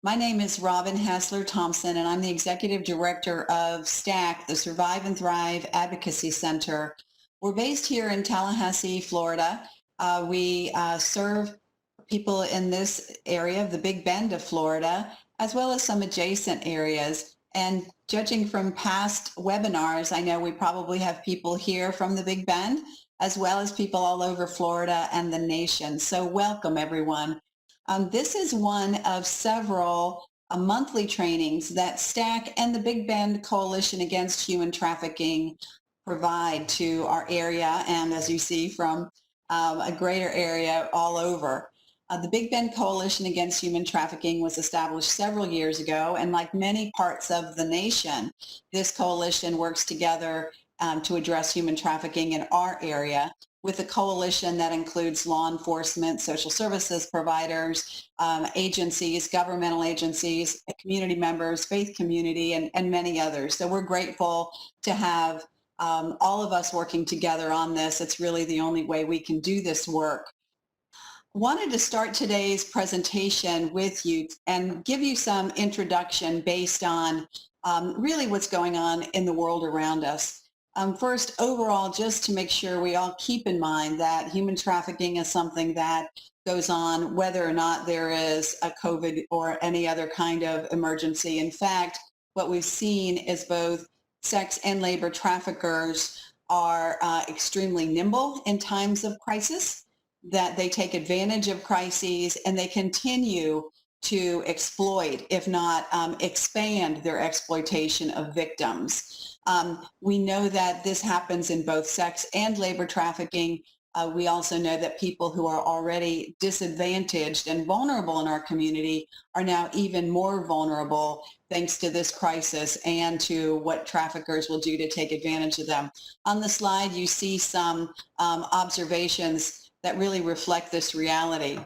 My name is Robin Hassler Thompson, and I'm the Executive Director of STAC, the Survive and Thrive Advocacy Center. We're based here in Tallahassee, Florida. We serve people in this area of the Big Bend of Florida, as well as some adjacent areas. And judging from past webinars, I know we probably have people here from the Big Bend, as well as people all over Florida and the nation. So welcome, everyone. This is one of several monthly trainings that STAC and the Big Bend Coalition Against Human Trafficking provide to our area, and as you see, from a greater area all over. The Big Bend Coalition Against Human Trafficking was established several years ago, and like many parts of the nation, this coalition works together to address human trafficking in our area, with a coalition that includes law enforcement, social services providers, agencies, governmental agencies, community members, faith community, and many others. So we're grateful to have all of us working together on this. It's really the only way we can do this work. Wanted to start today's presentation with you and give you some introduction based on really what's going on in the world around us. First, overall, just to make sure we all keep in mind that human trafficking is something that goes on whether or not there is a COVID or any other kind of emergency. In fact, what we've seen is both sex and labor traffickers are extremely nimble in times of crisis, that they take advantage of crises, and they continue to exploit, if not expand their exploitation of victims. We know that this happens in both sex and labor trafficking. We also know that people who are already disadvantaged and vulnerable in our community are now even more vulnerable thanks to this crisis and to what traffickers will do to take advantage of them. On the slide, you see some observations that really reflect this reality.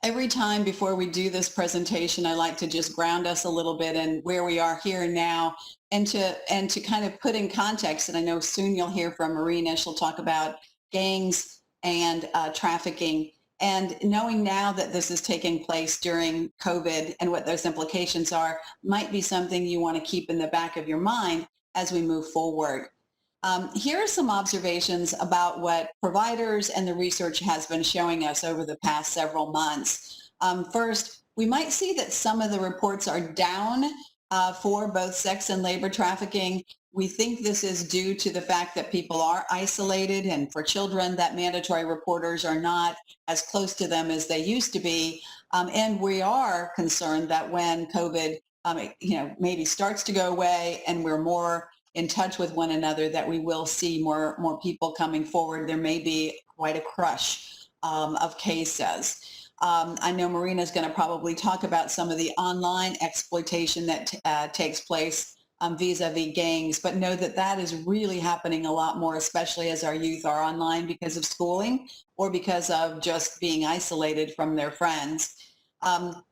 Every time before we do this presentation, I like to just ground us a little bit in where we are here and now, and to kind of put in context. And I know soon you'll hear from Marina. She'll talk about gangs and trafficking. And knowing now that this is taking place during COVID and what those implications are might be something you want to keep in the back of your mind as we move forward. Here are some observations about what providers and the research has been showing us over the past several months. First, we might see that some of the reports are down for both sex and labor trafficking. We think this is due to the fact that people are isolated, and for children, that mandatory reporters are not as close to them as they used to be. And we are concerned that when COVID maybe starts to go away and we're more in touch with one another, that we will see more people coming forward. There may be quite a crush of cases. I know Marina's going to probably talk about some of the online exploitation that takes place vis-a-vis gangs, but know that that is really happening a lot more, especially as our youth are online because of schooling or because of just being isolated from their friends.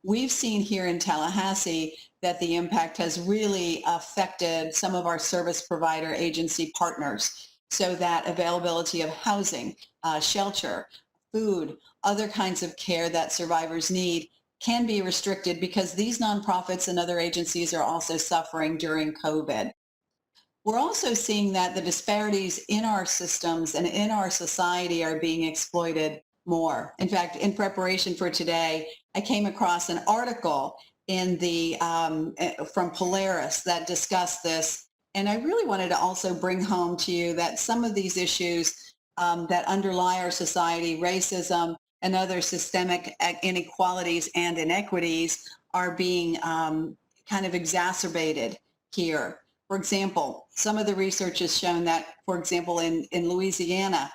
We've seen here in Tallahassee that the impact has really affected some of our service provider agency partners, so that availability of housing, shelter, food, other kinds of care that survivors need can be restricted because these nonprofits and other agencies are also suffering during COVID. We're also seeing that the disparities in our systems and in our society are being exploited more. In fact, in preparation for today, I came across an article in the from Polaris that discussed this, and I really wanted to also bring home to you that some of these issues that underlie our society, racism and other systemic inequalities and inequities, are being kind of exacerbated here. For example, some of the research has shown that, for example, in Louisiana,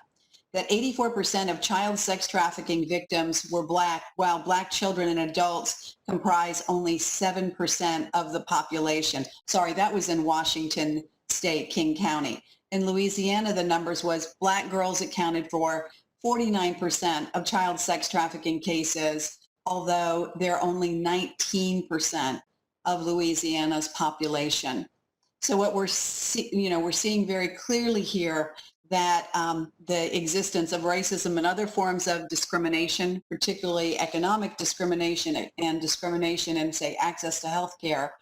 that 84% of child sex trafficking victims were Black, while Black children and adults comprise only 7% of the population. Sorry, that was in Washington State, King County. In Louisiana, the numbers was Black girls accounted for 49% of child sex trafficking cases, although they're only 19% of Louisiana's population. So what we're seeing very clearly here that the existence of racism and other forms of discrimination, particularly economic discrimination and discrimination in, say, access to health care,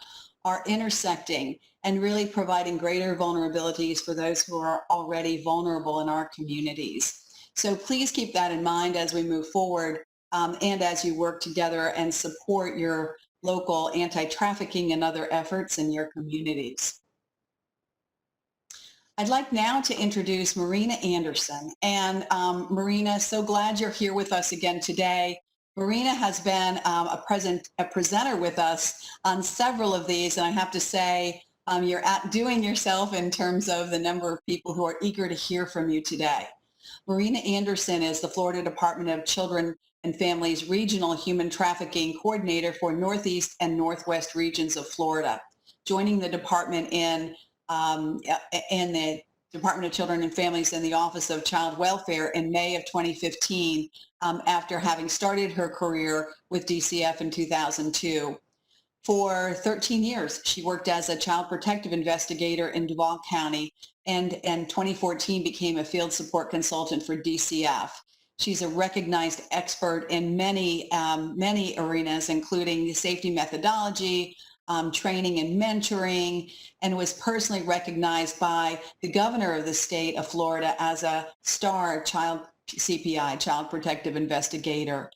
are intersecting and really providing greater vulnerabilities for those who are already vulnerable in our communities. So please keep that in mind as we move forward and as you work together and support your local anti-trafficking and other efforts in your communities. I'd like now to introduce Marina Anderson. And Marina, so glad you're here with us again today. Marina has been a presenter with us on several of these, and I have to say, you're outdoing yourself in terms of the number of people who are eager to hear from you today. Marina Anderson is the Florida Department of Children and Families Regional Human Trafficking Coordinator for Northeast and Northwest regions of Florida, joining the department in the Department of Children and Families in the Office of Child Welfare in May of 2015, after having started her career with DCF in 2002. For 13 years, she worked as a child protective investigator in Duval County, and in 2014 became a field support consultant for DCF. She's a recognized expert in many arenas, including the safety methodology, training and mentoring, and was personally recognized by the governor of the state of Florida as a star child CPI, child protective investigator.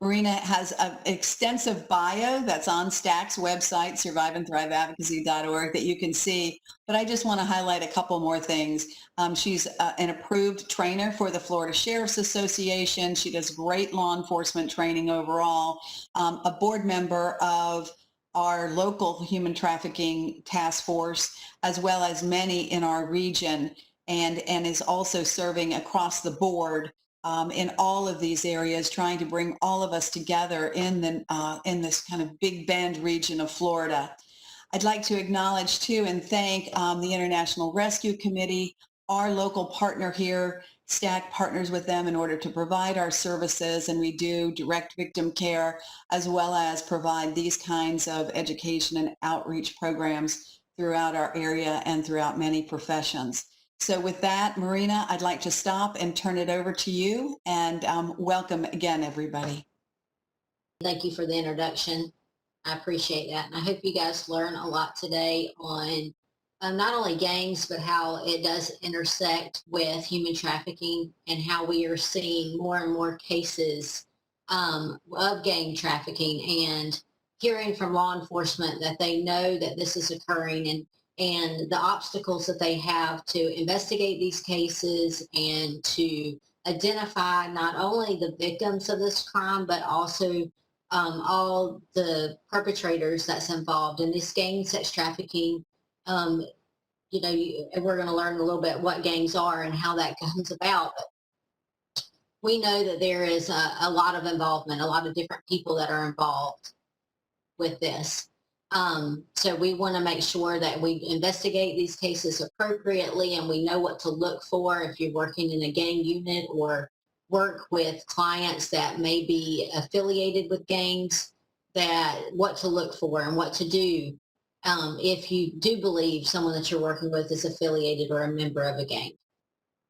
Marina has an extensive bio that's on STAC's website, surviveandthriveadvocacy.org, that you can see, but I just want to highlight a couple more things. She's an approved trainer for the Florida Sheriff's Association. She does great law enforcement training overall, a board member of our local human trafficking task force, as well as many in our region, and is also serving across the board in all of these areas, trying to bring all of us together in this kind of Big Bend region of Florida. I'd like to acknowledge too and thank the International Rescue Committee, our local partner here. STAC partners with them in order to provide our services, and we do direct victim care as well as provide these kinds of education and outreach programs throughout our area and throughout many professions. So with that, Marina, I'd like to stop and turn it over to you, and welcome again, everybody. Thank you for the introduction. I appreciate that. And I hope you guys learn a lot today on not only gangs, but how it does intersect with human trafficking and how we are seeing more and more cases of gang trafficking, and hearing from law enforcement that they know that this is occurring, and the obstacles that they have to investigate these cases and to identify not only the victims of this crime, but also all the perpetrators that's involved in this gang sex trafficking. We're going to learn a little bit what gangs are and how that comes about. But we know that there is a lot of involvement, a lot of different people that are involved with this. So we want to make sure that we investigate these cases appropriately, and we know what to look for if you're working in a gang unit or work with clients that may be affiliated with gangs, that what to look for and what to do if you do believe someone that you're working with is affiliated or a member of a gang.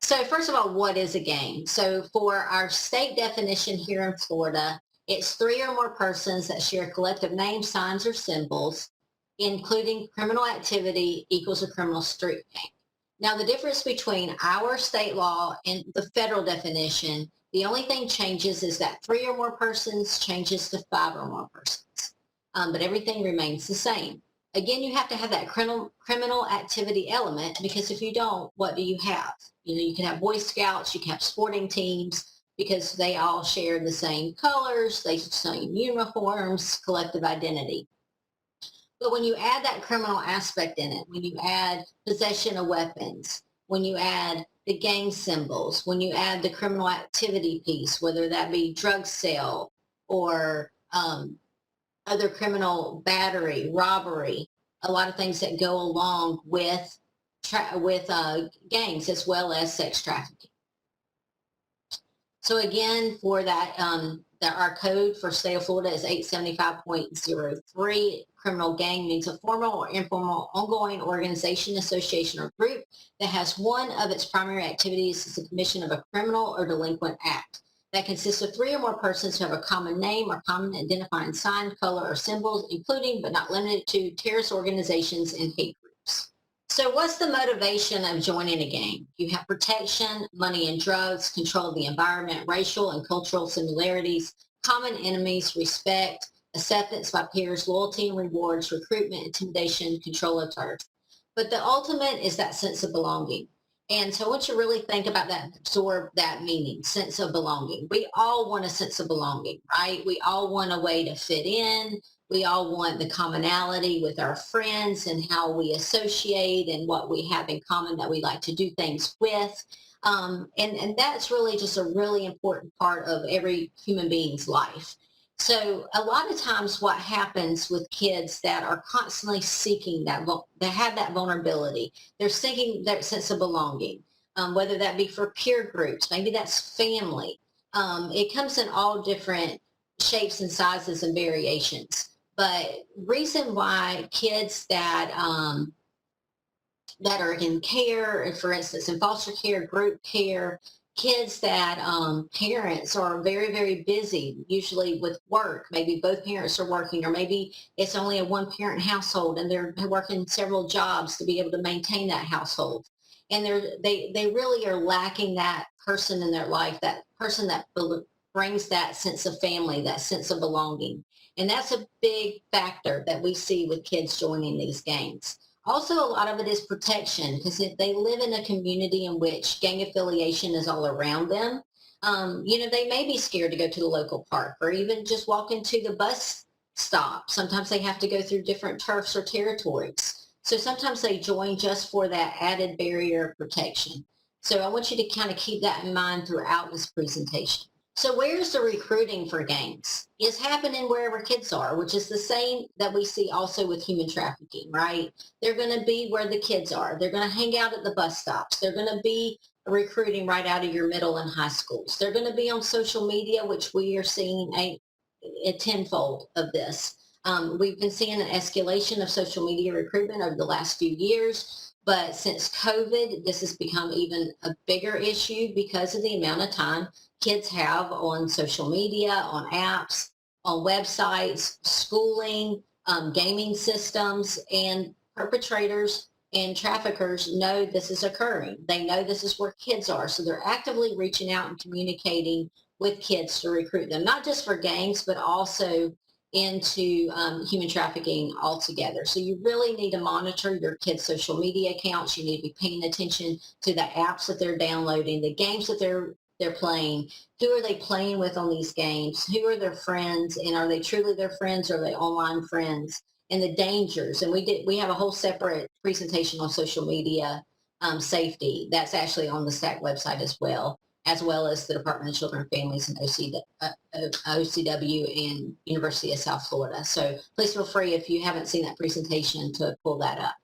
So first of all, what is a gang? So for our state definition here in Florida, it's 3 or more persons that share collective names, signs, or symbols, including criminal activity equals a criminal street gang. Now, the difference between our state law and the federal definition, the only thing changes is that 3 or more persons changes to 5 or more persons, but everything remains the same. Again, you have to have that criminal activity element, because if you don't, what do you have? You can have Boy Scouts, you can have sporting teams, because they all share the same colors, the same uniforms, collective identity. But when you add that criminal aspect in it, when you add possession of weapons, when you add the gang symbols, when you add the criminal activity piece, whether that be drug sale or other criminal battery, robbery, a lot of things that go along with gangs as well as sex trafficking. So again, for that our code for state of Florida is 875.03. Criminal gang means a formal or informal ongoing organization, association, or group that has one of its primary activities is the commission of a criminal or delinquent act that consists of 3 or more persons who have a common name or common identifying sign, color, or symbols, including but not limited to terrorist organizations and hate groups. So what's the motivation of joining a gang? You have protection, money and drugs, control of the environment, racial and cultural similarities, common enemies, respect, acceptance by peers, loyalty and rewards, recruitment, intimidation, control of turf. But the ultimate is that sense of belonging. And so I want you to really think about that, absorb that meaning, sense of belonging. We all want a sense of belonging, right? We all want a way to fit in. We all want the commonality with our friends and how we associate and what we have in common that we like to do things with. And that's really just a really important part of every human being's life. So a lot of times what happens with kids that are constantly seeking that have that vulnerability, they're seeking that sense of belonging, whether that be for peer groups, maybe that's family. It comes in all different shapes and sizes and variations. But reason why kids that are in care, for instance, in foster care, group care, kids that parents are very, very busy, usually with work. Maybe both parents are working, or maybe it's only a one-parent household and they're working several jobs to be able to maintain that household. And they really are lacking that person in their life, that person that brings that sense of family, that sense of belonging. And that's a big factor that we see with kids joining these gangs. Also, a lot of it is protection, because if they live in a community in which gang affiliation is all around them, they may be scared to go to the local park or even just walk into the bus stop. Sometimes they have to go through different turfs or territories. So sometimes they join just for that added barrier of protection. So I want you to kind of keep that in mind throughout this presentation. So where's the recruiting for gangs? It's happening wherever kids are, which is the same that we see also with human trafficking, right? They're going to be where the kids are. They're going to hang out at the bus stops. They're going to be recruiting right out of your middle and high schools. They're going to be on social media, which we are seeing a tenfold of this. We've been seeing an escalation of social media recruitment over the last few years. But since COVID, this has become even a bigger issue because of the amount of time kids have on social media, on apps, on websites, schooling, gaming systems, and perpetrators and traffickers know this is occurring. They know this is where kids are. So they're actively reaching out and communicating with kids to recruit them, not just for gangs, but also into human trafficking altogether. So you really need to monitor your kids' social media accounts. You need to be paying attention to the apps that they're downloading, the games that they're playing. Who are they playing with on these games? Who are their friends? And are they truly their friends, or are they online friends? And the dangers. And we have a whole separate presentation on social media safety that's actually on the STAC website as well as the Department of Children and Families and OCW and University of South Florida. So please feel free, if you haven't seen that presentation, to pull that up.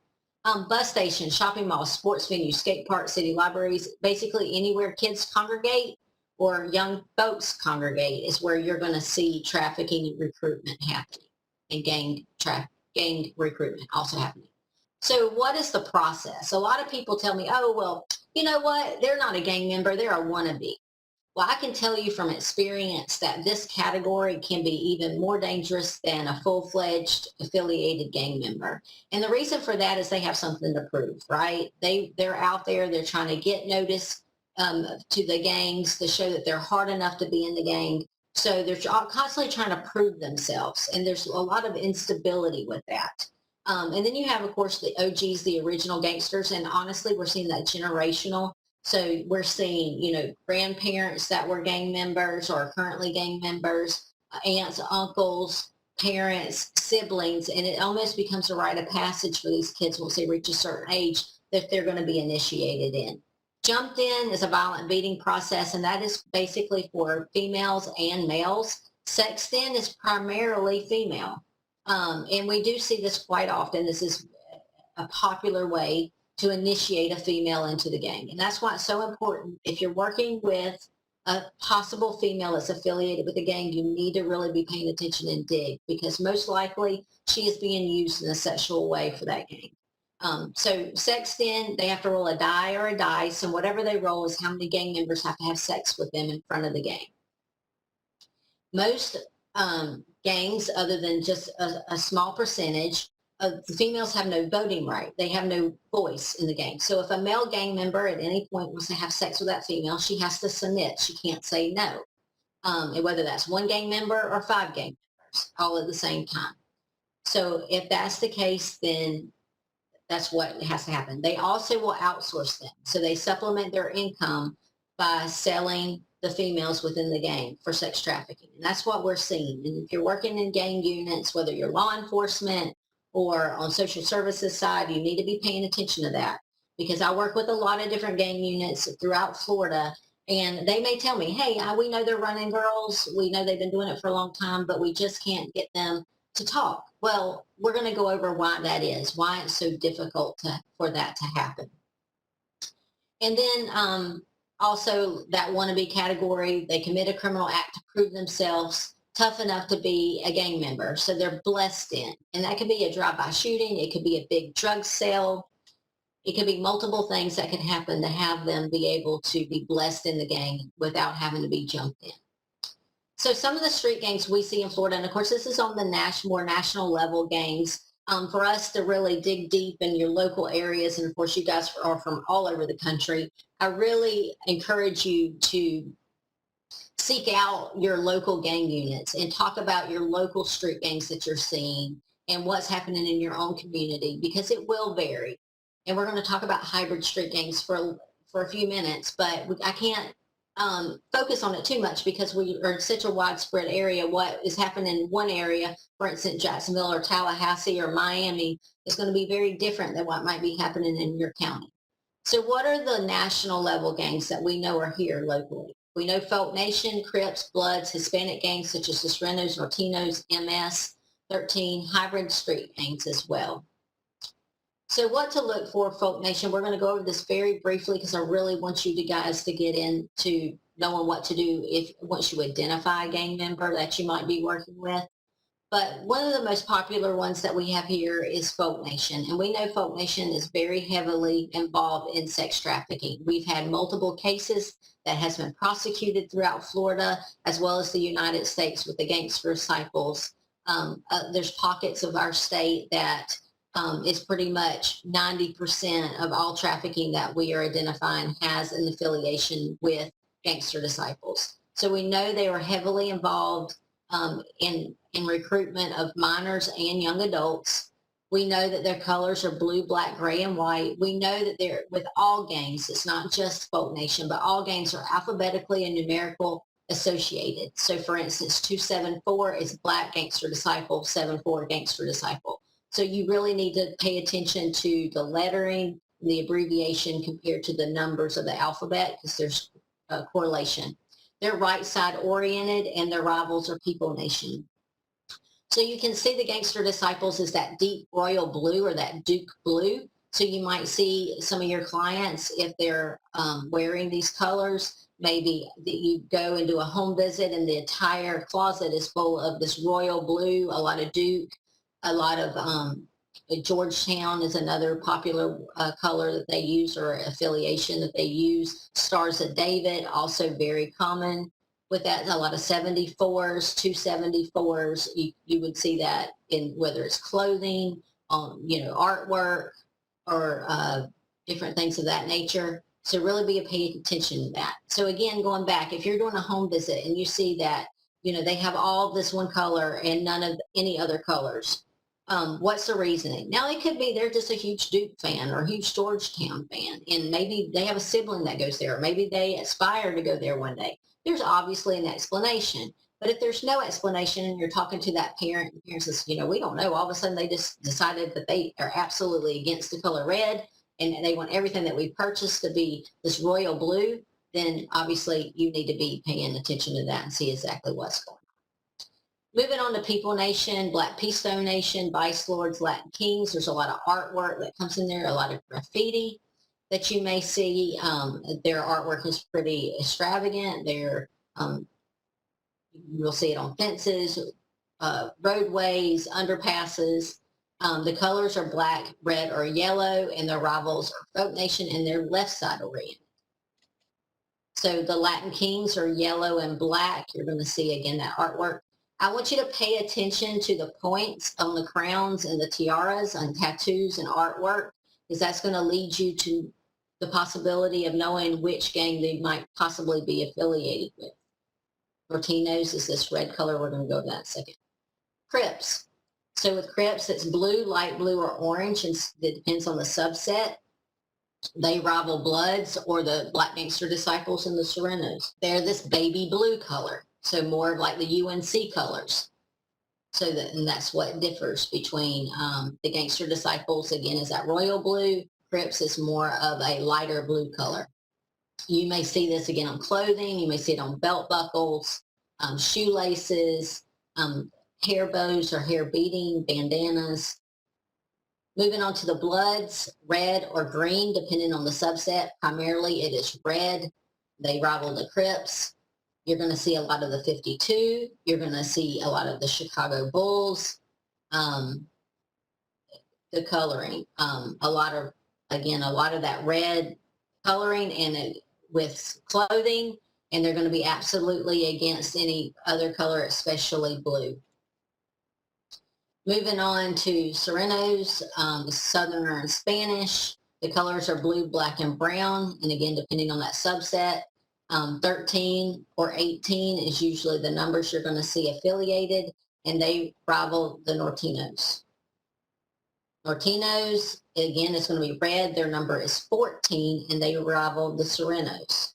Bus stations, shopping malls, sports venues, skate parks, city libraries, basically anywhere kids congregate or young folks congregate is where you're going to see trafficking and recruitment happening, and gang recruitment also happening. So what is the process? A lot of people tell me, oh, well, you know what? They're not a gang member. They're a wannabe. Well, I can tell you from experience that this category can be even more dangerous than a full-fledged affiliated gang member. And the reason for that is they have something to prove, right? They're out there. They're trying to get notice to the gangs to show that they're hard enough to be in the gang. So they're constantly trying to prove themselves. And there's a lot of instability with that. And then you have, of course, the OGs, the original gangsters. And honestly, we're seeing that generational. So we're seeing, grandparents that were gang members or are currently gang members, aunts, uncles, parents, siblings, and it almost becomes a rite of passage for these kids once they reach a certain age that they're going to be initiated in. Jumped in is a violent beating process, and that is basically for females and males. Sexed in is primarily female. And we do see this quite often. This is a popular way to initiate a female into the gang. And that's why it's so important, if you're working with a possible female that's affiliated with the gang, you need to really be paying attention and dig, because most likely she is being used in a sexual way for that gang. So sexed in, they have to roll a die or a dice, and whatever they roll is how many gang members have to have sex with them in front of the gang. Most gangs, other than just a small percentage, the females have no voting right. They have no voice in the gang. So if a male gang member at any point wants to have sex with that female, she has to submit. She can't say no. And whether that's one gang member or 5 gang members, all at the same time. So if that's the case, then that's what has to happen. They also will outsource them. So they supplement their income by selling the females within the gang for sex trafficking. And that's what we're seeing. And if you're working in gang units, whether you're law enforcement or on social services side, you need to be paying attention to that, because I work with a lot of different gang units throughout Florida, and they may tell me, hey, we know they're running girls. We know they've been doing it for a long time, but we just can't get them to talk. Well, we're going to go over why that is, why it's so difficult for that to happen. And then also that wannabe category, they commit a criminal act to prove themselves tough enough to be a gang member. So they're blessed in. And that could be a drive-by shooting. It could be a big drug sale. It could be multiple things that could happen to have them be able to be blessed in the gang without having to be jumped in. So some of the street gangs we see in Florida, and of course this is on the more national level gangs, for us to really dig deep in your local areas, and of course you guys are from all over the country, I really encourage you to seek out your local gang units and talk about your local street gangs that you're seeing and what's happening in your own community, because it will vary. And we're going to talk about hybrid street gangs for a few minutes, but I can't focus on it too much because we are in such a widespread area. What is happening in one area, for instance, Jacksonville or Tallahassee or Miami, is going to be very different than what might be happening in your county. So what are the national level gangs that we know are here locally? We know Folk Nation, Crips, Bloods, Hispanic gangs such as Hispanos, Latinos, MS, 13, hybrid street gangs as well. So what to look for, Folk Nation? We're going to go over this very briefly because I really want you guys to get into knowing what to do once you identify a gang member that you might be working with. But one of the most popular ones that we have here is Folk Nation. And we know Folk Nation is very heavily involved in sex trafficking. We've had multiple cases that has been prosecuted throughout Florida, as well as the United States with the Gangster Disciples. There's pockets of our state that is pretty much 90% of all trafficking that we are identifying has an affiliation with Gangster Disciples. So we know they are heavily involved in recruitment of minors and young adults. We know that their colors are blue, black, gray, and white. We know that they're with all gangs. It's not just Folk Nation, but all gangs are alphabetically and numerical associated. So for instance, 274 is Black Gangster Disciple, 74 Gangster Disciple. So you really need to pay attention to the lettering, the abbreviation compared to the numbers of the alphabet, because there's a correlation. They're right side oriented, and their rivals are People Nation. So you can see the Gangster Disciples is that deep royal blue or that Duke blue. So you might see some of your clients, if they're wearing these colors, maybe you go and do a home visit and the entire closet is full of this royal blue, a lot of Duke, a lot of Georgetown is another popular color that they use, or affiliation that they use. Stars of David, also very common. With that, a lot of 74s, 274s, you would see that in whether it's clothing, artwork, or different things of that nature. So really be paying attention to that. So again, going back, if you're doing a home visit and you see that, they have all this one color and none of any other colors, what's the reasoning? Now, it could be they're just a huge Duke fan or a huge Georgetown fan, and maybe they have a sibling that goes there, or maybe they aspire to go there one day. There's obviously an explanation. But if there's no explanation and you're talking to that parent, the parent says, we don't know. All of a sudden they just decided that they are absolutely against the color red and they want everything that we purchased to be this royal blue, then obviously you need to be paying attention to that and see exactly what's going on. Moving on to People Nation, Black Peacestone Nation, Vice Lords, Latin Kings. There's a lot of artwork that comes in there, a lot of graffiti. that you may see. Their artwork is pretty extravagant. You'll see it on fences, roadways, underpasses. The colors are black, red, or yellow, and their rivals are Folk Nation and their left side oriented. So the Latin Kings are yellow and black. You're going to see again that artwork. I want you to pay attention to the points on the crowns and the tiaras and tattoos and artwork, because that's going to lead you to the possibility of knowing which gang they might possibly be affiliated with. Latinos is this red color. We're going to go over that in a second. Crips. So with Crips, it's blue, light blue, or orange, and it depends on the subset. They rival Bloods or the Black Gangster Disciples and the Serenos. They're this baby blue color, so more of like the UNC colors. So and that's what differs between the Gangster Disciples, again, is that royal blue. Crips is more of a lighter blue color. You may see this again on clothing. You may see it on belt buckles, shoelaces, hair bows or hair beading, bandanas. Moving on to the Bloods, red or green, depending on the subset. Primarily it is red. They rival the Crips. You're going to see a lot of the 52. You're going to see a lot of the Chicago Bulls. The coloring, a lot of that red coloring and with clothing, and they're going to be absolutely against any other color, especially blue. Moving on to Serenos, Southerner and Spanish. The colors are blue, black, and brown. And again, depending on that subset, 13 or 18 is usually the numbers you're going to see affiliated, and they rival the Nortinos. Nortinos, again, is going to be red. Their number is 14, and they rival the Serenos.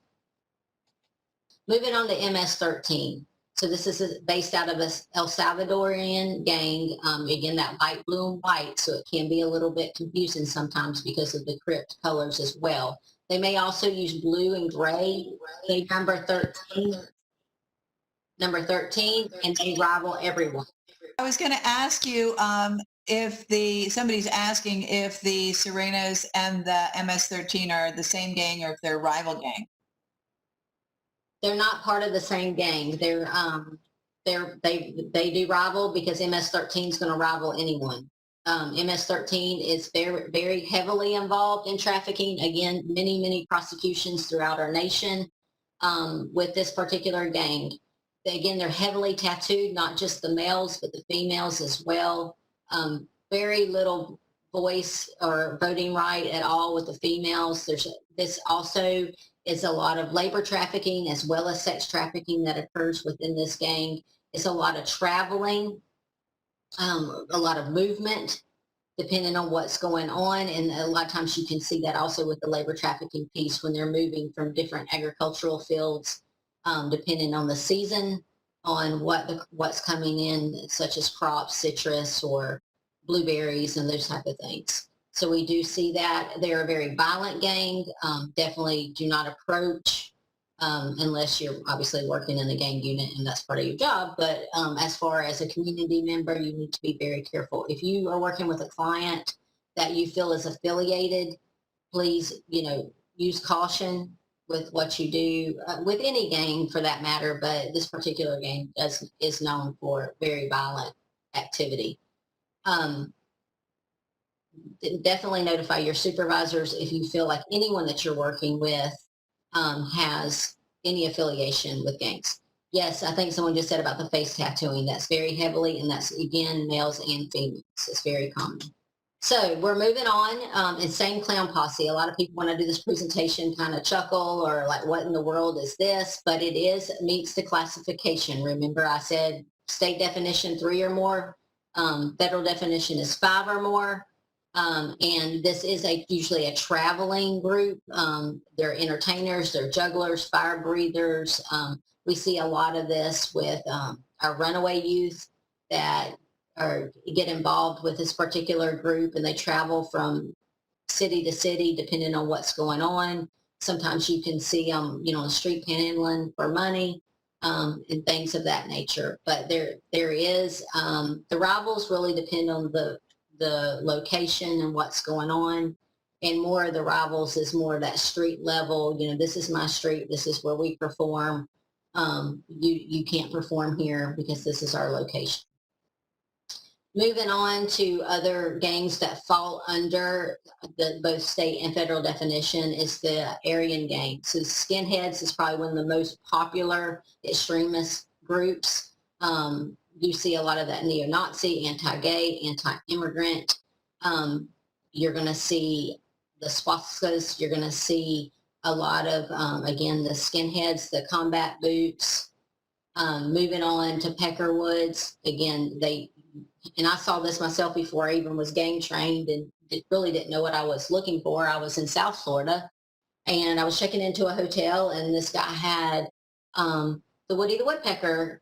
Moving on to MS-13. So this is based out of a El Salvadorian gang. Again, that white, blue, and white, so it can be a little bit confusing sometimes because of the Crypt colors as well. They may also use blue and gray. They number 13, and they rival everyone. I was going to ask you if somebody's asking if the Serenos and the MS-13 are the same gang or if they're a rival gang. They're not part of the same gang. They do rival because MS-13 is going to rival anyone. MS-13 is very, very heavily involved in trafficking. Again, many prosecutions throughout our nation with this particular gang. Again, they're heavily tattooed, not just the males, but the females as well. Very little voice or voting right at all with the females. This also is a lot of labor trafficking as well as sex trafficking that occurs within this gang. It's a lot of traveling, a lot of movement, depending on what's going on. And a lot of times you can see that also with the labor trafficking piece when they're moving from different agricultural fields, depending on the season, on what's coming in, such as crops, citrus, or blueberries, and those type of things. So we do see that. They're a very violent gang. Definitely do not approach unless you're obviously working in the gang unit and that's part of your job. But as far as a community member, you need to be very careful. If you are working with a client that you feel is affiliated, please, use caution with what you do, with any gang for that matter, but this particular gang is known for very violent activity. Definitely notify your supervisors if you feel like anyone that you're working with has any affiliation with gangs. Yes, I think someone just said about the face tattooing. That's very heavily, and that's, again, males and females. It's very common. So we're moving on. Insane Clown Posse. A lot of people, when I do this presentation, kind of chuckle or like, what in the world is this? But it meets the classification. Remember, I said state definition 3 or more. Federal definition is 5 or more. And this is usually a traveling group. They're entertainers, they're jugglers, fire breathers. We see a lot of this with our runaway youth that get involved with this particular group, and they travel from city to city depending on what's going on. Sometimes you can see them, on the street panhandling for money and things of that nature. But there is, the rivals really depend on the location and what's going on. And more of the rivals is more of that street level. You know, this is my street. This is where we perform. You can't perform here because this is our location. Moving on to other gangs that fall under the both state and federal definition is the Aryan Game. So skinheads is probably one of the most popular extremist groups. You see a lot of that neo-Nazi, anti-gay, anti-immigrant. You're going to see the swastikas. You're going to see a lot of, again, the skinheads, the combat boots. Moving on to Peckerwoods, again, and I saw this myself before I even was gang trained and really didn't know what I was looking for. I was in South Florida and I was checking into a hotel and this guy had the Woody the Woodpecker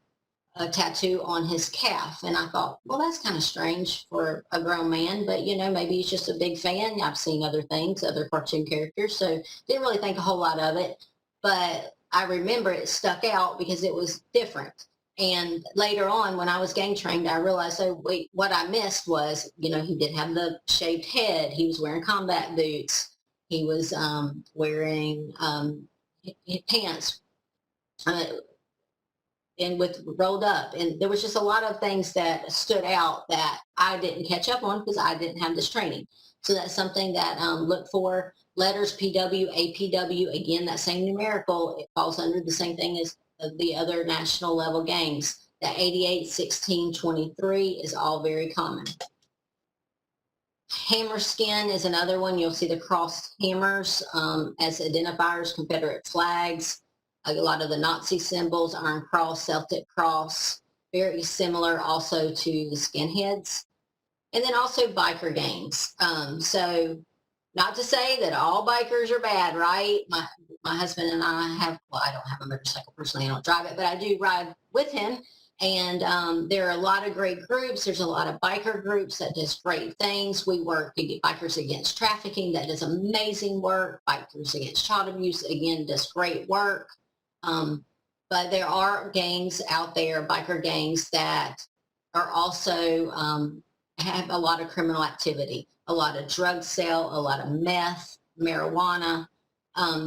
tattoo on his calf. And I thought, well, that's kind of strange for a grown man, but you know, maybe he's just a big fan. I've seen other things, other cartoon characters, so didn't really think a whole lot of it. But I remember it stuck out because it was different. And later on, when I was gang trained, I realized, oh, wait, what I missed was, you know, he did have the shaved head. He was wearing combat boots. He was wearing pants and with rolled up. And there was just a lot of things that stood out that I didn't catch up on because I didn't have this training. So that's something that look for. Letters PW, APW, again, that same numerical, it falls under the same thing as the other national level gangs. The 88, 16, 23 is all very common. Hammer skin is another one. You'll see the crossed hammers as identifiers, Confederate flags, a lot of the Nazi symbols, Iron Cross, Celtic Cross, very similar also to the skinheads. And then also biker gangs. So not to say that all bikers are bad, right? My husband and I have, well, I don't have a motorcycle personally, I don't drive it, but I do ride with him. And there are a lot of great groups. There's a lot of biker groups that does great things. We work to get Bikers Against Trafficking that does amazing work. Bikers Against Child Abuse, again, does great work. But there are gangs out there, biker gangs, that are also have a lot of criminal activity, a lot of drug sale, a lot of meth, marijuana.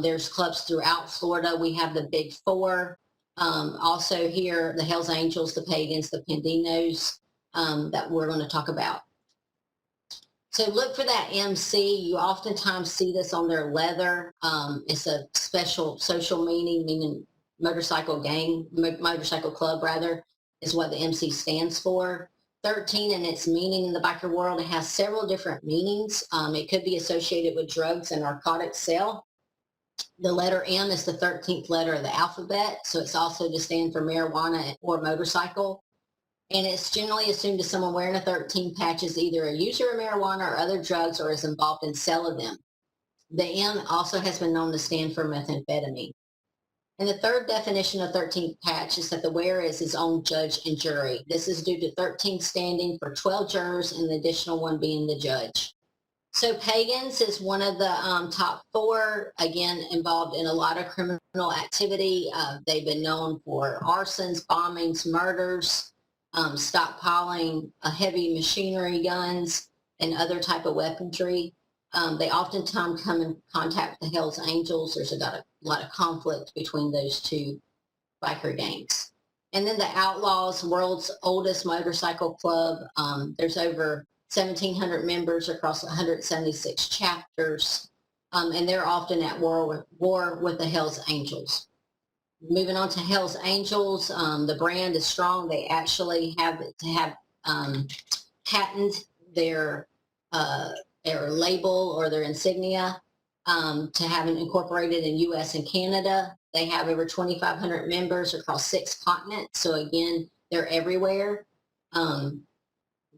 There's clubs throughout Florida. We have the Big Four. Also here, the Hells Angels, the Pagans, the Pandinos, that we're going to talk about. So look for that MC. You oftentimes see this on their leather. It's a special social meaning motorcycle gang, motorcycle club rather, is what the MC stands for. 13 and its meaning in the biker world, it has several different meanings. It could be associated with drugs and narcotic sale. The letter M is the 13th letter of the alphabet, so it's also to stand for marijuana or motorcycle. And it's generally assumed that someone wearing a 13 patch is either a user of marijuana or other drugs or is involved in sale of them. The M also has been known to stand for methamphetamine. And the third definition of 13th patch is that the wearer is his own judge and jury. This is due to 13 standing for 12 jurors and the additional one being the judge. So Pagans is one of the top four, again, involved in a lot of criminal activity. They've been known for arsons, bombings, murders, stockpiling heavy machinery, guns, and other type of weaponry. They oftentimes come in contact with the Hells Angels. There's a lot of conflict between those two biker gangs. And then the Outlaws, world's oldest motorcycle club. There's over 1,700 members across 176 chapters, and they're often at war with the Hells Angels. Moving on to Hells Angels, the brand is strong. They actually have to have patent their label or their insignia to have it incorporated in U.S. and Canada. They have over 2,500 members across 6 continents. So again, they're everywhere.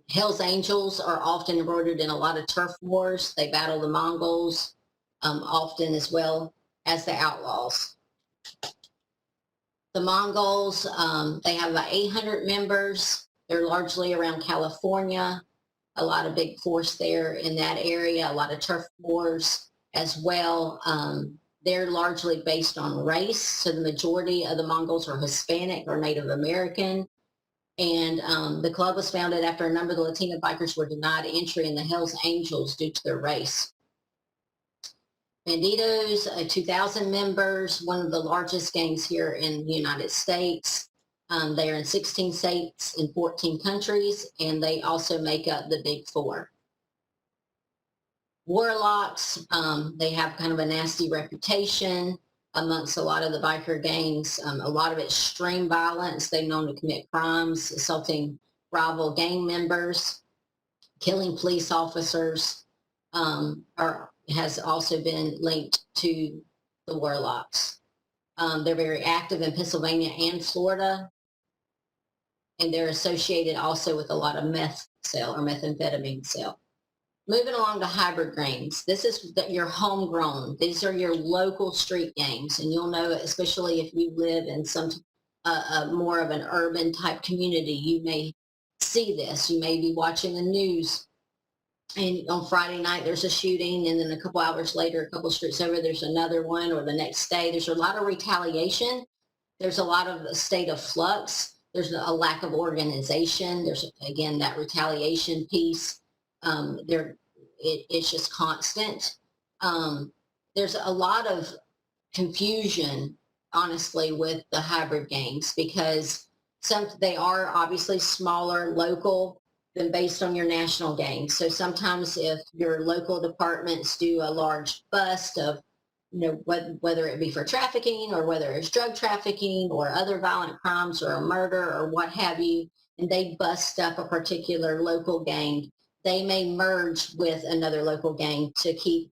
Hells Angels are often embroidered in a lot of turf wars. They battle the Mongols often, as well as the Outlaws. The Mongols, they have about 800 members. They're largely around California. A lot of big force there in that area, a lot of turf wars as well. They're largely based on race. So the majority of the Mongols are Hispanic or Native American. And the club was founded after a number of the Latino bikers were denied entry in the Hells Angels due to their race. Banditos, 2,000 members, one of the largest gangs here in the United States. They are in 16 states in 14 countries, and they also make up the Big Four. Warlocks, they have kind of a nasty reputation amongst a lot of the biker gangs. A lot of extreme violence. They're known to commit crimes, assaulting rival gang members, killing police officers, has also been linked to the Warlocks. They're very active in Pennsylvania and Florida, and they're associated also with a lot of meth sale or methamphetamine sale. Moving along to hybrid gangs. This is your homegrown. These are your local street gangs, and you'll know, especially if you live in some more of an urban type community, you may see this. You may be watching the news, and on Friday night there's a shooting, and then a couple hours later, a couple streets over, there's another one, or the next day. There's a lot of retaliation. There's a lot of a state of flux. There's a lack of organization. There's, again, that retaliation piece. It's just constant. There's a lot of confusion, honestly, with the hybrid gangs, because they are obviously smaller, local, than based on your national gangs. So sometimes if your local departments do a large bust of, whether it be for trafficking or whether it's drug trafficking or other violent crimes or a murder or what have you, and they bust up a particular local gang, they may merge with another local gang to keep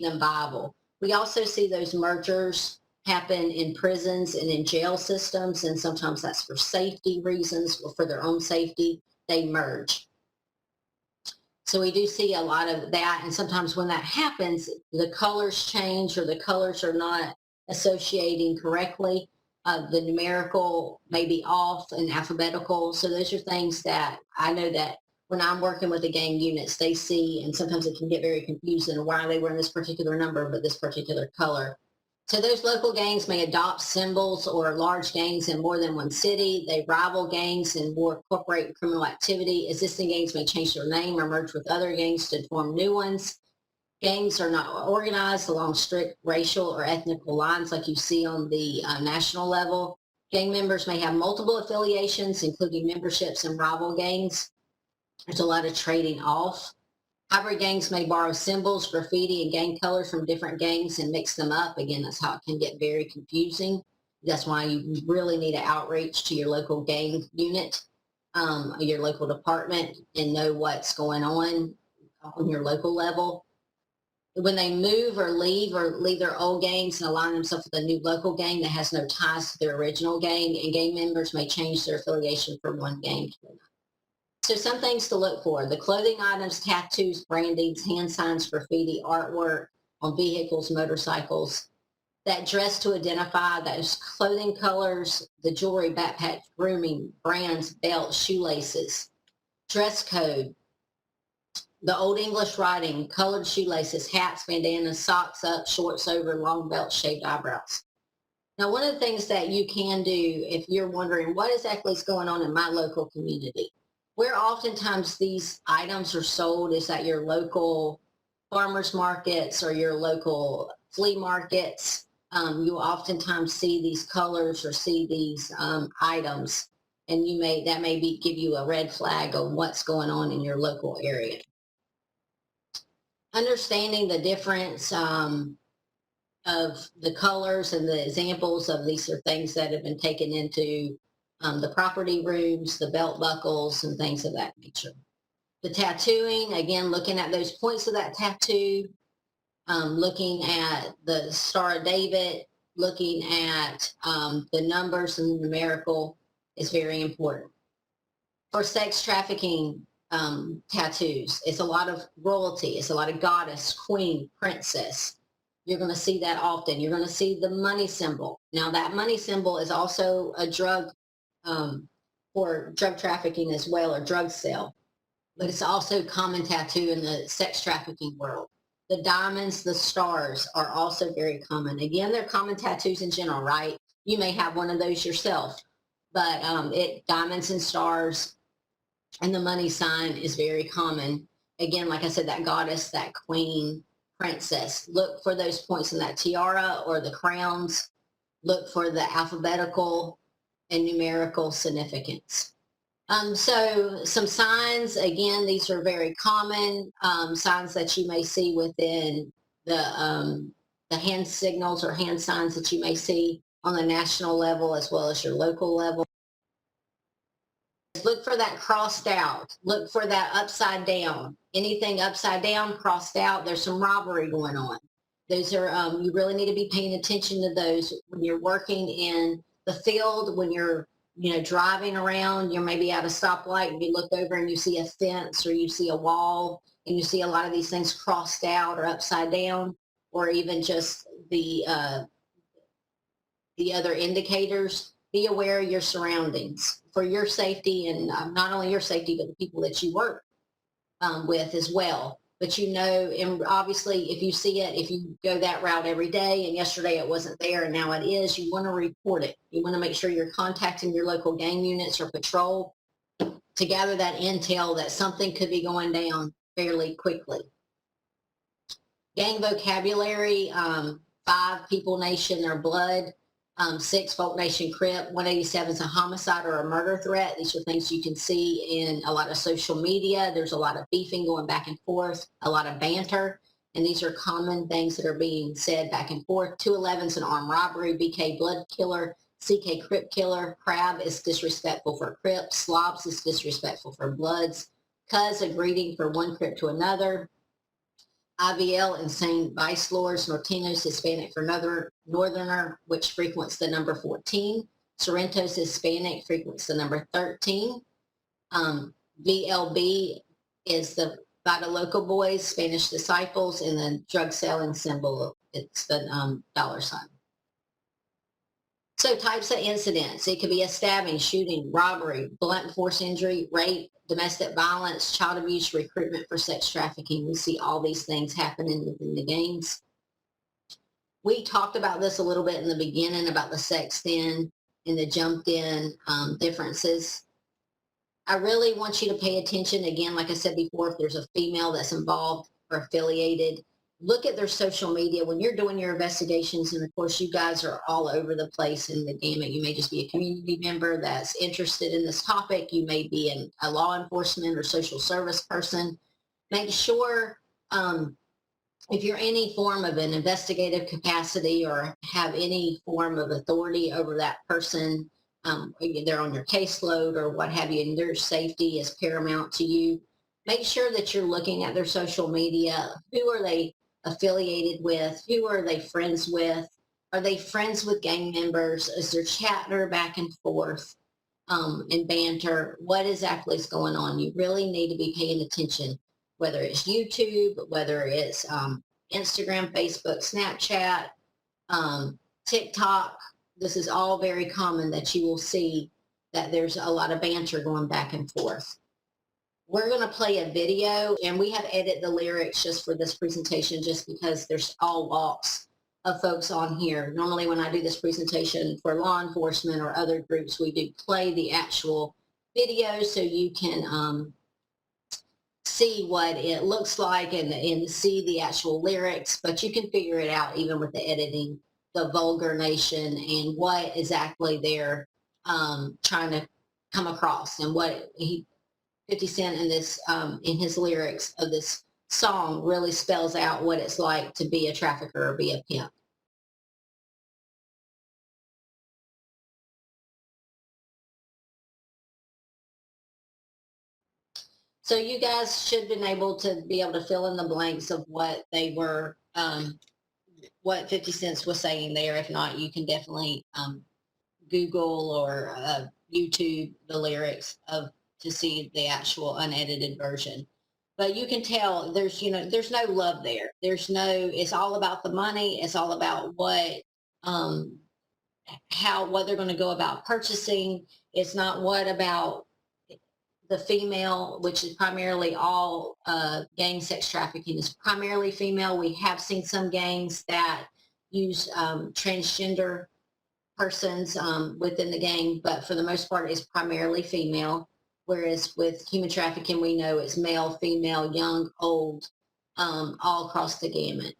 them viable. We also see those mergers happen in prisons and in jail systems, and sometimes that's for safety reasons or for their own safety. They merge. So we do see a lot of that, and sometimes when that happens, the colors change or the colors are not associating correctly. The numerical may be off and alphabetical. So those are things that I know that when I'm working with the gang units, they see, and sometimes it can get very confusing, why they were in this particular number but this particular color. So those local gangs may adopt symbols or large gangs in more than one city. They rival gangs and more corporate criminal activity. Existing gangs may change their name or merge with other gangs to form new ones. Gangs are not organized along strict racial or ethnical lines like you see on the national level. Gang members may have multiple affiliations, including memberships in rival gangs. There's a lot of trading off. Hybrid gangs may borrow symbols, graffiti, and gang colors from different gangs and mix them up. Again, that's how it can get very confusing. That's why you really need to outreach to your local gang unit, your local department, and know what's going on your local level. When they move or leave their old gangs and align themselves with a new local gang that has no ties to their original gang, and gang members may change their affiliation from one gang to another. So some things to look for: the clothing items, tattoos, brandings, hand signs, graffiti, artwork on vehicles, motorcycles, that dress to identify, those clothing colors, the jewelry, backpack, grooming, brands, belts, shoelaces, dress code, the Old English writing, colored shoelaces, hats, bandanas, socks up, shorts over, long belts, shaved eyebrows. Now, one of the things that you can do if you're wondering what exactly is going on in my local community, where oftentimes these items are sold is at your local farmers markets or your local flea markets. You oftentimes see these colors or see these items, and that may give you a red flag of what's going on in your local area. Understanding the difference of the colors and the examples of these are things that have been taken into the property rooms, the belt buckles, and things of that nature. The tattooing, again, looking at those points of that tattoo, looking at the Star of David, looking at the numbers and the numerical is very important. For sex trafficking tattoos, it's a lot of royalty. It's a lot of goddess, queen, princess. You're going to see that often. You're going to see the money symbol. Now, that money symbol is also a drug for drug trafficking as well, or drug sale. But it's also a common tattoo in the sex trafficking world. The diamonds, the stars are also very common. Again, they're common tattoos in general, right? You may have one of those yourself, but diamonds and stars and the money sign is very common. Again, like I said, that goddess, that queen, princess. Look for those points in that tiara or the crowns. Look for the alphabetical and numerical significance. So some signs, again, these are very common signs that you may see within the hand signals or hand signs that you may see on the national level as well as your local level. Look for that crossed out. Look for that upside down. Anything upside down, crossed out, there's some robbery going on. Those are, you really need to be paying attention to those when you're working in the field, when you're, driving around, you're maybe at a stoplight and you look over and you see a fence or you see a wall and you see a lot of these things crossed out or upside down, or even just the other indicators. Be aware of your surroundings for your safety, and not only your safety, but the people that you work with as well. But and obviously if you see it, if you go that route every day and yesterday it wasn't there and now it is, you want to report it. You want to make sure you're contacting your local gang units or patrol to gather that intel that something could be going down fairly quickly. Gang vocabulary, 5 People Nation or blood, 6 Folk Nation Crip, 187 is a homicide or a murder threat. These are things you can see in a lot of social media. There's a lot of beefing going back and forth, a lot of banter, and these are common things that are being said back and forth. 211 is an armed robbery, BK blood killer, CK Crip killer, Crab is disrespectful for Crips, Slobs is disrespectful for Bloods, Cuz a greeting for one Crip to another, IVL, insane vice lords, Norteños, Hispanic for another northerner, which frequents the number 14. Sorrentos, Hispanic, frequents the number 13. VLB is the Vita Local Boys, Spanish disciples, and the drug selling symbol, it's the $. So types of incidents, it could be a stabbing, shooting, robbery, blunt force injury, rape, domestic violence, child abuse, recruitment for sex trafficking. We see all these things happening within the gangs. We talked about this a little bit in the beginning about the sexed in and the jumped in differences. I really want you to pay attention, again, like I said before, if there's a female that's involved or affiliated, look at their social media when you're doing your investigations. And of course, you guys are all over the place in the gamut. You may just be a community member that's interested in this topic. You may be a law enforcement or social service person. Make sure if you're any form of an investigative capacity or have any form of authority over that person, they're on your caseload or what have you, and their safety is paramount to you. Make sure that you're looking at their social media. Who are they affiliated with? Who are they friends with? Are they friends with gang members? Is there chatter back and forth and banter? What exactly is going on? You really need to be paying attention, whether it's YouTube, whether it's Instagram, Facebook, Snapchat, TikTok. This is all very common that you will see that there's a lot of banter going back and forth. We're going to play a video, and we have edited the lyrics just for this presentation just because there's all walks of folks on here. Normally when I do this presentation for law enforcement or other groups, we do play the actual video so you can see what it looks like and see the actual lyrics, but you can figure it out even with the editing, the vulgar nation and what exactly they're trying to come across, and what 50 Cent in this in his lyrics of this song really spells out what it's like to be a trafficker or be a pimp. So you guys should have been able to fill in the blanks of what they were, what 50 Cent was saying there. If not, you can definitely Google or YouTube the lyrics to see the actual unedited version. But you can tell there's no love there. It's all about the money. It's all about what they're going to go about purchasing. It's not what about the female, which is primarily all gang sex trafficking is primarily female. We have seen some gangs that use transgender persons within the gang, but for the most part, it's primarily female. Whereas with human trafficking, we know it's male, female, young, old, all across the gamut.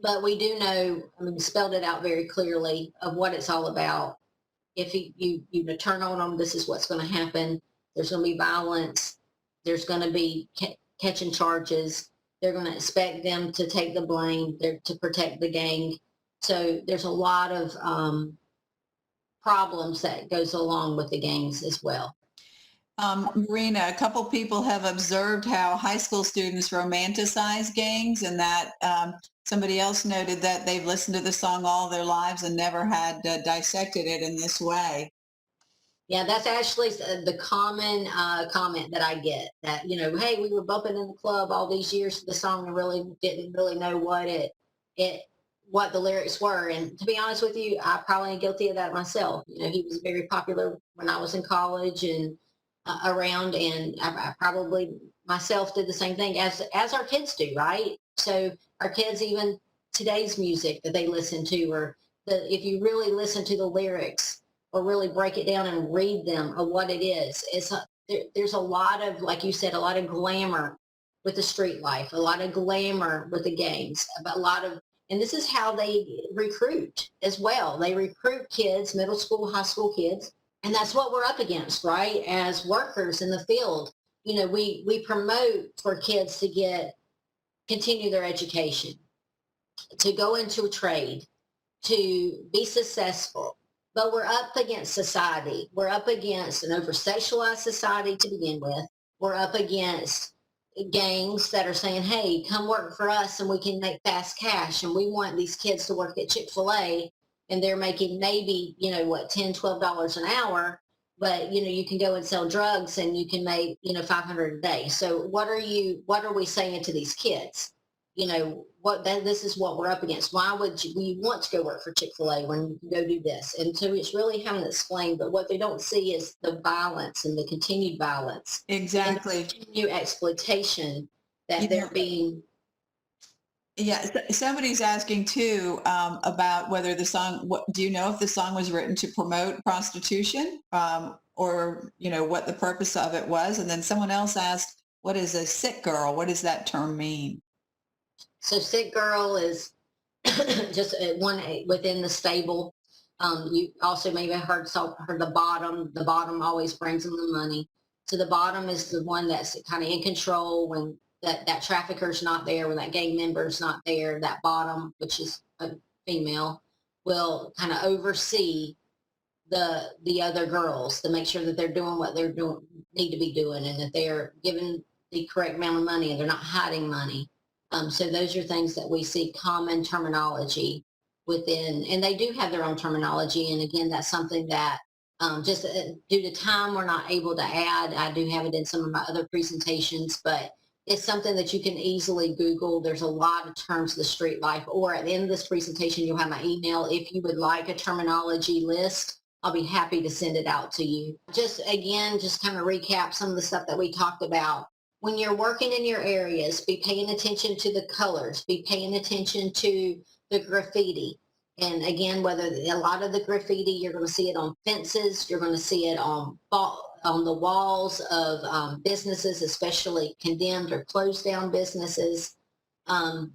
But we do know, I mean, spelled it out very clearly of what it's all about. If you turn on them, this is what's going to happen. There's going to be violence. There's going to be catching charges. They're going to expect them to take the blame. They're to protect the gang. So there's a lot of problems that goes along with the gangs as well. Marina, a couple people have observed how high school students romanticize gangs, and that somebody else noted that they've listened to the song all their lives and never had dissected it in this way. Yeah, that's actually the common comment that I get, that, you know, hey, we were bumping in the club all these years to the song and really didn't really know what the lyrics were. And to be honest with you, I probably am guilty of that myself. You know, he was very popular when I was in college and around, and I probably myself did the same thing as our kids do, right? So our kids, even today's music that they listen to, or if you really listen to the lyrics or really break it down and read them of what it is, there's a lot of, like you said, a lot of glamour with the street life, a lot of glamour with the gangs, a lot of, and this is how they recruit as well. They recruit kids, middle school, high school kids, and that's what we're up against, right? As workers in the field, you know, we promote for kids to continue their education, to go into a trade, to be successful. But we're up against society. We're up against an over-sexualized society to begin with. We're up against gangs that are saying, hey, come work for us and we can make fast cash. And we want these kids to work at Chick-fil-A, and they're making maybe, you know, what, $10, $12 an hour. But, you know, you can go and sell drugs and you can make, you know, 500 a day. So what are we saying to these kids? You know, this is what we're up against. Why would we want to go work for Chick-fil-A when you can go do this? And so it's really having to explain, but what they don't see is the violence and the continued violence. Exactly. And the continued exploitation that they're being. Yeah, somebody's asking too about whether the song, do you know if the song was written to promote prostitution, or, you know, what the purpose of it was? And then someone else asked, what is a sick girl? What does that term mean? So sick girl is just one within the stable. You also maybe heard the bottom. The bottom always brings them the money. So the bottom is the one that's kind of in control when that trafficker's not there, when that gang member's not there. That bottom, which is a female, will kind of oversee the other girls to make sure that they're doing what they're need to be doing, and that they're given the correct amount of money and they're not hiding money. So those are things that we see common terminology within, and they do have their own terminology. And again, that's something that just due to time, we're not able to add. I do have it in some of my other presentations, but it's something that you can easily Google. There's a lot of terms of the street life, or at the end of this presentation, you'll have my email. If you would like a terminology list, I'll be happy to send it out to you. Just kind of recap some of the stuff that we talked about. When you're working in your areas, be paying attention to the colors, be paying attention to the graffiti. And again, whether a lot of the graffiti, you're going to see it on fences, you're going to see it on the walls of businesses, especially condemned or closed down businesses. You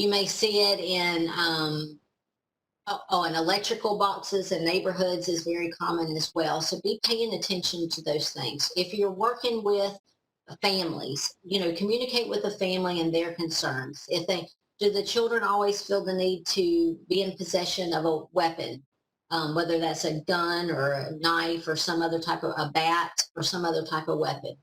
may see it in and electrical boxes in neighborhoods is very common as well. So be paying attention to those things. If you're working with families, you know, communicate with the family and their concerns. Do the children always feel the need to be in possession of a weapon, whether that's a gun or a knife or some other type of a bat or some other type of weapon?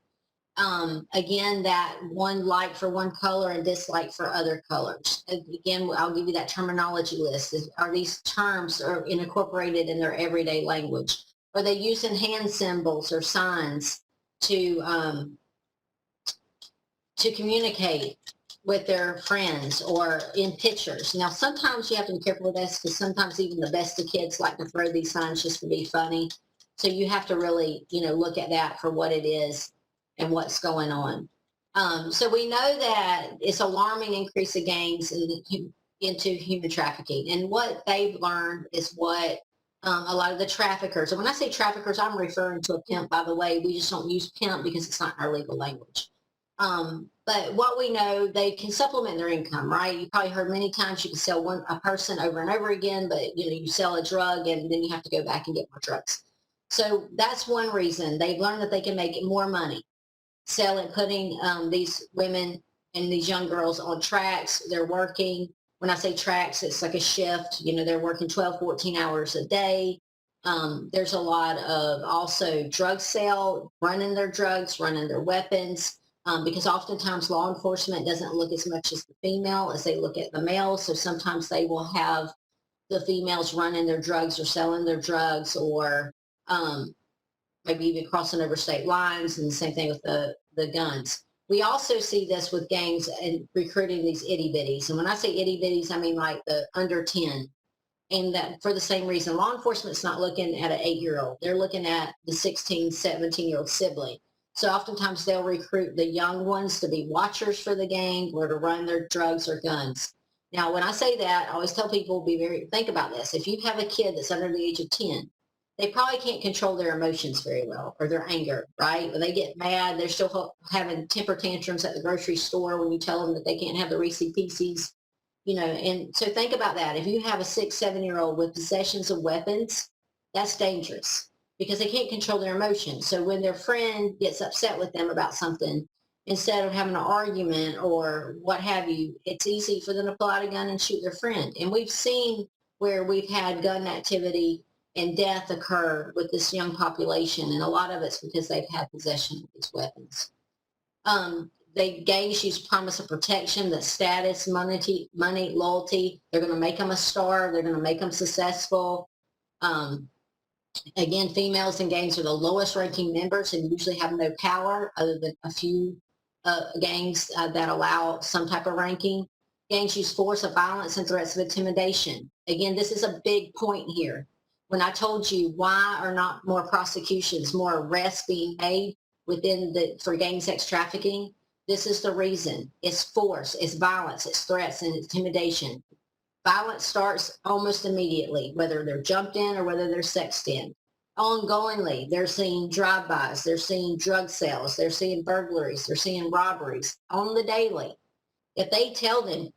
Again, that one like for one color and dislike for other colors. Again, I'll give you that terminology list. Are these terms incorporated in their everyday language? Are they using hand symbols or signs to communicate with their friends, or in pictures? Now, sometimes you have to be careful with this, because sometimes even the best of kids like to throw these signs just to be funny. So you have to really, you know, look at that for what it is and what's going on. So we know that it's alarming increase of gangs into human trafficking. And what they've learned is what a lot of the traffickers, and when I say traffickers, I'm referring to a pimp, by the way. We just don't use pimp because it's not in our legal language. But what we know, they can supplement their income, right? You probably heard many times you can sell a person over and over again, but you sell a drug and then you have to go back and get more drugs. So that's one reason. They've learned that they can make more money selling, putting these women and these young girls on tracks. They're working. When I say tracks, it's like a shift. They're working 12, 14 hours a day. There's a lot of also drug sale, running their drugs, running their weapons, because oftentimes law enforcement doesn't look as much as the female as they look at the male. So sometimes they will have the females running their drugs or selling their drugs, or maybe even crossing over state lines, and the same thing with the guns. We also see this with gangs and recruiting these itty bitties. And when I say itty bitties, I mean like the under 10. And that for the same reason, law enforcement's not looking at an 8-year-old. They're looking at the 16, 17-year-old sibling. So oftentimes they'll recruit the young ones to be watchers for the gang or to run their drugs or guns. Now, when I say that, I always tell people, think about this. If you have a kid that's under the age of 10, they probably can't control their emotions very well, or their anger, right? When they get mad, they're still having temper tantrums at the grocery store when you tell them that they can't have the Reese's Pieces, and so think about that. If you have a 6, 7-year-old with possessions of weapons, that's dangerous because they can't control their emotions. So when their friend gets upset with them about something, instead of having an argument or what have you, it's easy for them to pull out a gun and shoot their friend. And we've seen where we've had gun activity and death occur with this young population. And a lot of it's because they've had possession of these weapons. Gangs use promise of protection, the status, money, loyalty. They're going to make them a star. They're going to make them successful. Again, females in gangs are the lowest ranking members and usually have no power, other than a few gangs that allow some type of ranking. Gangs use force of violence and threats of intimidation. Again, this is a big point here. When I told you why are not more prosecutions, more arrests being made for gang sex trafficking, this is the reason. It's force, it's violence, it's threats and intimidation. Violence starts almost immediately, whether they're jumped in or whether they're sexed in. Ongoingly, they're seeing drive-bys, they're seeing drug sales, they're seeing burglaries, they're seeing robberies on the daily. If they tell them,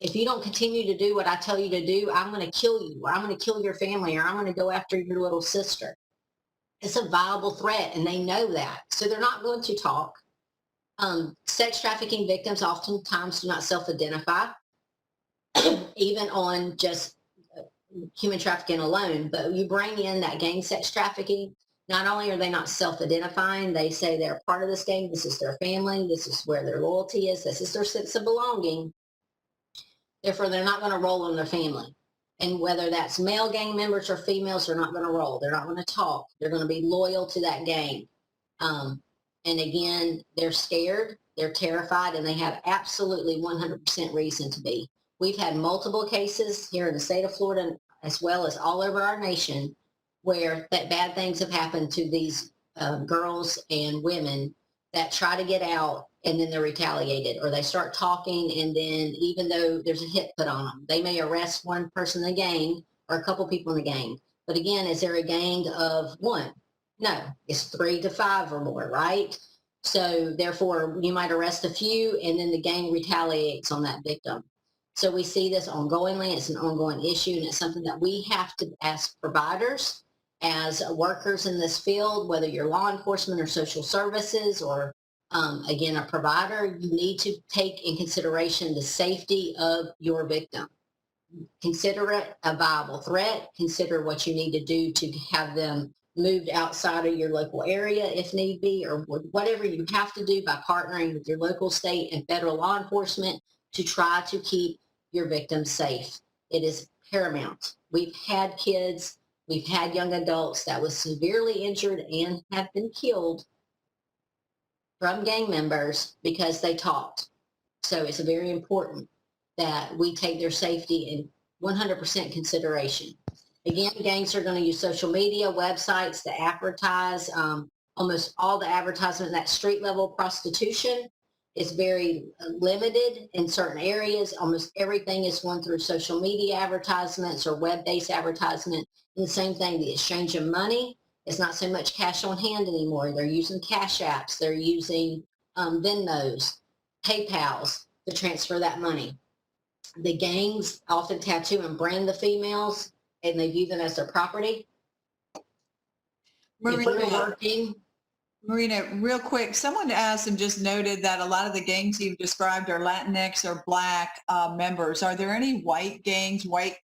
if you don't continue to do what I tell you to do, I'm going to kill you, or I'm going to kill your family, or I'm going to go after your little sister. It's a viable threat, and they know that. So they're not going to talk. Sex trafficking victims oftentimes do not self-identify, even on just human trafficking alone. But you bring in that gang sex trafficking, not only are they not self-identifying, they say they're part of this gang, this is their family, this is where their loyalty is, this is their sense of belonging. Therefore, they're not going to roll on their family. And whether that's male gang members or females, they're not going to roll. They're not going to talk. They're going to be loyal to that gang. And again, they're scared, they're terrified, and they have absolutely 100% reason to be. We've had multiple cases here in the state of Florida, as well as all over our nation, where that bad things have happened to these girls and women that try to get out, and then they're retaliated, or they start talking, and then even though there's a hit put on them, they may arrest one person in the gang or a couple people in the gang. But again, is there a gang of one? No, it's 3 to 5 or more, right? So therefore, you might arrest a few, and then the gang retaliates on that victim. So we see this ongoingly. It's an ongoing issue, and it's something that we have to, as providers, as workers in this field, whether you're law enforcement or social services, or again, a provider, you need to take in consideration the safety of your victim. Consider it a viable threat. Consider what you need to do to have them moved outside of your local area if need be, or whatever you have to do by partnering with your local, state, and federal law enforcement to try to keep your victims safe. It is paramount. We've had kids, we've had young adults that was severely injured and have been killed from gang members because they talked. So it's very important that we take their safety in 100% consideration. Again, gangs are going to use social media, websites to advertise. Almost all the advertisement, that street level prostitution is very limited in certain areas. Almost everything is going through social media advertisements or web-based advertisement. And the same thing, the exchange of money is not so much cash on hand anymore. They're using cash apps. They're using Venmos, PayPals to transfer that money. The gangs often tattoo and brand the females, and they view them as their property. If you're working, Marina, real quick, someone asked and just noted that a lot of the gangs you've described are Latinx or Black members. Are there any white gangs, white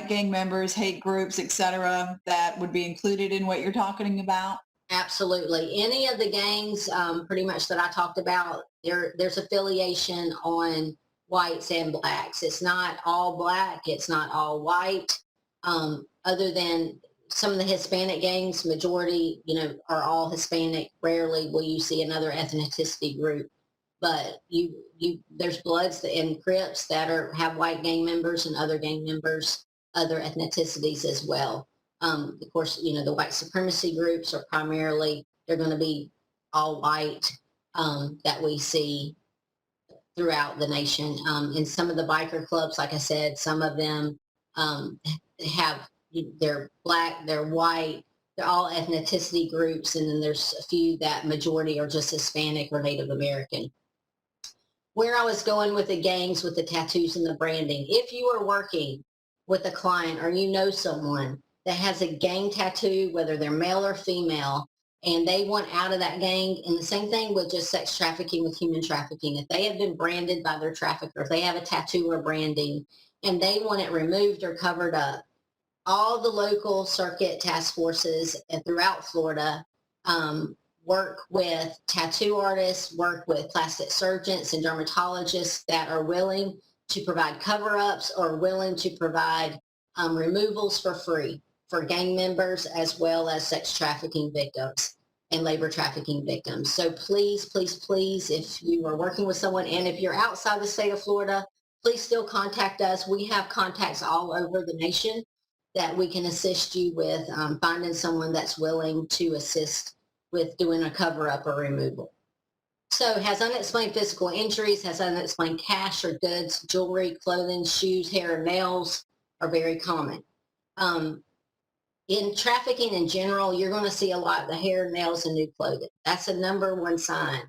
gang members, hate groups, etc., that would be included in what you're talking about? Absolutely. Any of the gangs, pretty much that I talked about, there's affiliation on whites and blacks. It's not all black. It's not all white. Other than some of the Hispanic gangs, majority, are all Hispanic. Rarely will you see another ethnicity group. But there's Bloods and Crips that have white gang members and other gang members, other ethnicities as well. Of course, the white supremacy groups are primarily, they're going to be all white that we see throughout the nation. In some of the biker clubs, like I said, some of them they're Black, they're white, they're all ethnicity groups, and then there's a few that majority are just Hispanic or Native American. Where I was going with the gangs, with the tattoos and the branding, if you are working with a client or you know someone that has a gang tattoo, whether they're male or female, and they want out of that gang, and the same thing with just sex trafficking, with human trafficking, if they have been branded by their trafficker, if they have a tattoo or branding, and they want it removed or covered up, all the local circuit task forces throughout Florida work with tattoo artists, work with plastic surgeons and dermatologists that are willing to provide cover-ups or willing to provide removals for free for gang members, as well as sex trafficking victims and labor trafficking victims. So please, please, please, if you are working with someone, and if you're outside the state of Florida, please still contact us. We have contacts all over the nation that we can assist you with finding someone that's willing to assist with doing a cover-up or removal. So has unexplained physical injuries, has unexplained cash or goods, jewelry, clothing, shoes, hair, nails are very common. In trafficking in general, you're going to see a lot of the hair, nails, and new clothing. That's the number one sign.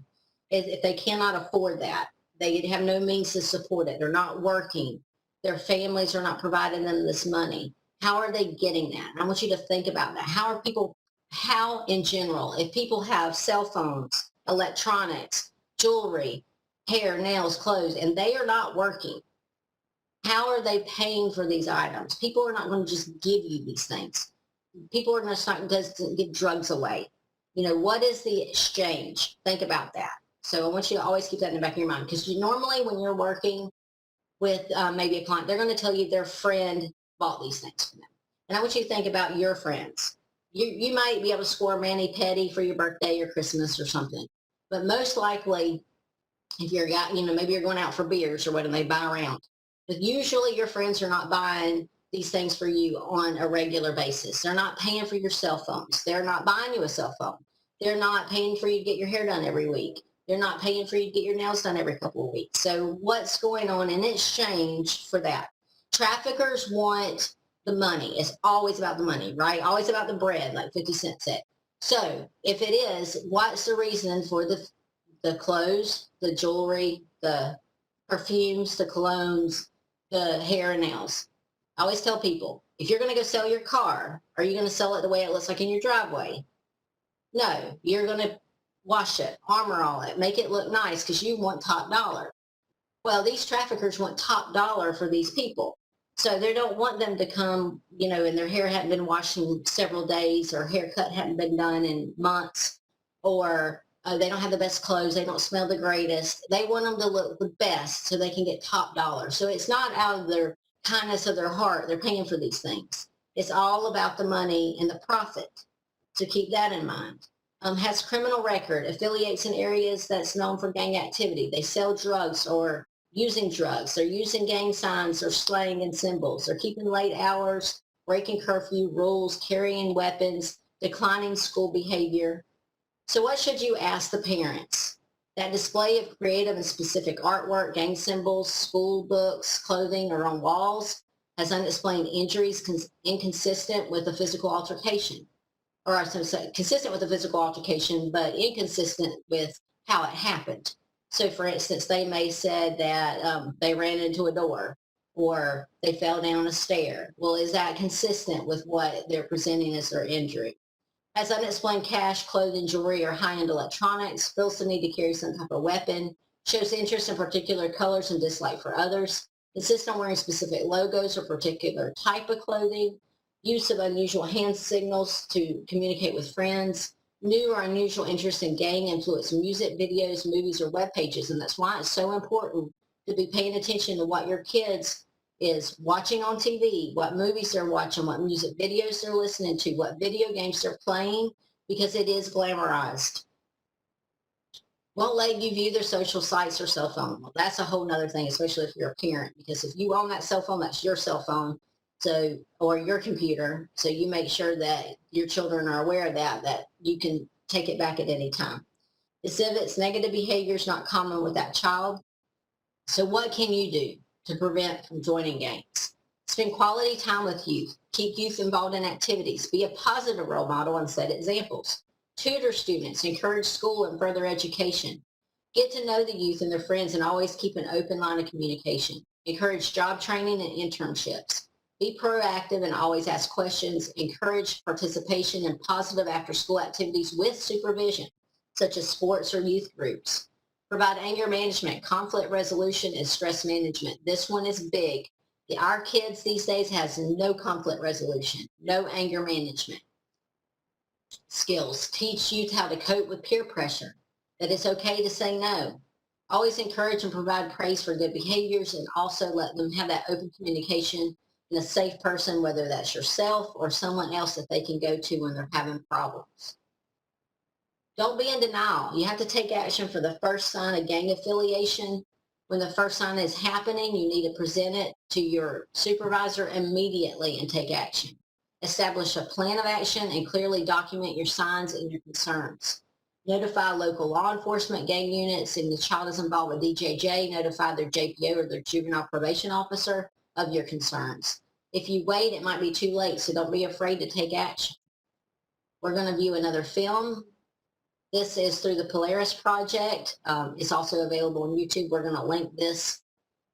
If they cannot afford that, they have no means to support it. They're not working. Their families are not providing them this money. How are they getting that? And I want you to think about that. How in general, if people have cell phones, electronics, jewelry, hair, nails, clothes, and they are not working, how are they paying for these items? People are not going to just give you these things. People are just not going to give drugs away. What is the exchange? Think about that. So I want you to always keep that in the back of your mind, because normally when you're working with maybe a client, they're going to tell you their friend bought these things for them. And I want you to think about your friends. You might be able to score a mani-pedi for your birthday or Christmas or something. But most likely, if you're maybe you're going out for beers or what, and they buy around. But usually your friends are not buying these things for you on a regular basis. They're not paying for your cell phones. They're not buying you a cell phone. They're not paying for you to get your hair done every week. They're not paying for you to get your nails done every couple of weeks. So what's going on in exchange for that? Traffickers want the money. It's always about the money, right? Always about the bread, like 50 Cent said. So if it is, what's the reason for the clothes, the jewelry, the perfumes, the colognes, the hair and nails? I always tell people, if you're going to go sell your car, are you going to sell it the way it looks like in your driveway? No, you're going to wash it, armor all it, make it look nice because you want top dollar. Well, these traffickers want top dollar for these people. So they don't want them to come, and their hair hadn't been washed in several days, or haircut hadn't been done in months, or they don't have the best clothes, they don't smell the greatest. They want them to look the best so they can get top dollar. So it's not out of their kindness of their heart they're paying for these things. It's all about the money and the profit. So keep that in mind. Has criminal record, affiliates in areas that's known for gang activity. They sell drugs or using drugs. They're using gang signs or slang and symbols. They're keeping late hours, breaking curfew rules, carrying weapons, declining school behavior. So what should you ask the parents? That display of creative and specific artwork, gang symbols, school books, clothing, or on walls has unexplained injuries inconsistent with a physical altercation. Or I should say consistent with a physical altercation, but inconsistent with how it happened. So for instance, they may said that they ran into a door or they fell down a stair. Well, is that consistent with what they're presenting as their injury? Has unexplained cash, clothing, jewelry, or high-end electronics, feels the need to carry some type of weapon, shows interest in particular colors and dislike for others, insists on wearing specific logos or particular type of clothing, use of unusual hand signals to communicate with friends, new or unusual interest in gang influence music, videos, movies, or web pages. And that's why it's so important to be paying attention to what your kids is watching on TV, what movies they're watching, what music videos they're listening to, what video games they're playing, because it is glamorized. Won't let you view their social sites or cell phone. Well, that's a whole nother thing, especially if you're a parent, because if you own that cell phone, that's your cell phone, so, or your computer. So you make sure that your children are aware of that you can take it back at any time. Exhibits negative behaviors not common with that child. So what can you do to prevent from joining gangs? Spend quality time with youth. Keep youth involved in activities. Be a positive role model and set examples. Tutor students. Encourage school and further education. Get to know the youth and their friends and always keep an open line of communication. Encourage job training and internships. Be proactive and always ask questions. Encourage participation in positive after-school activities with supervision, such as sports or youth groups. Provide anger management, conflict resolution, and stress management. This one is big. Our kids these days has no conflict resolution, no anger management skills. Teach youth how to cope with peer pressure, that it's okay to say no. Always encourage and provide praise for good behaviors, and also let them have that open communication and a safe person, whether that's yourself or someone else that they can go to when they're having problems. Don't be in denial. You have to take action for the first sign of gang affiliation. When the first sign is happening, you need to present it to your supervisor immediately and take action. Establish a plan of action and clearly document your signs and your concerns. Notify local law enforcement, gang units, and the child is involved with DJJ, notify their JPO or their juvenile probation officer of your concerns. If you wait, it might be too late, so don't be afraid to take action. We're going to view another film. This is through the Polaris Project. It's also available on YouTube. We're going to link this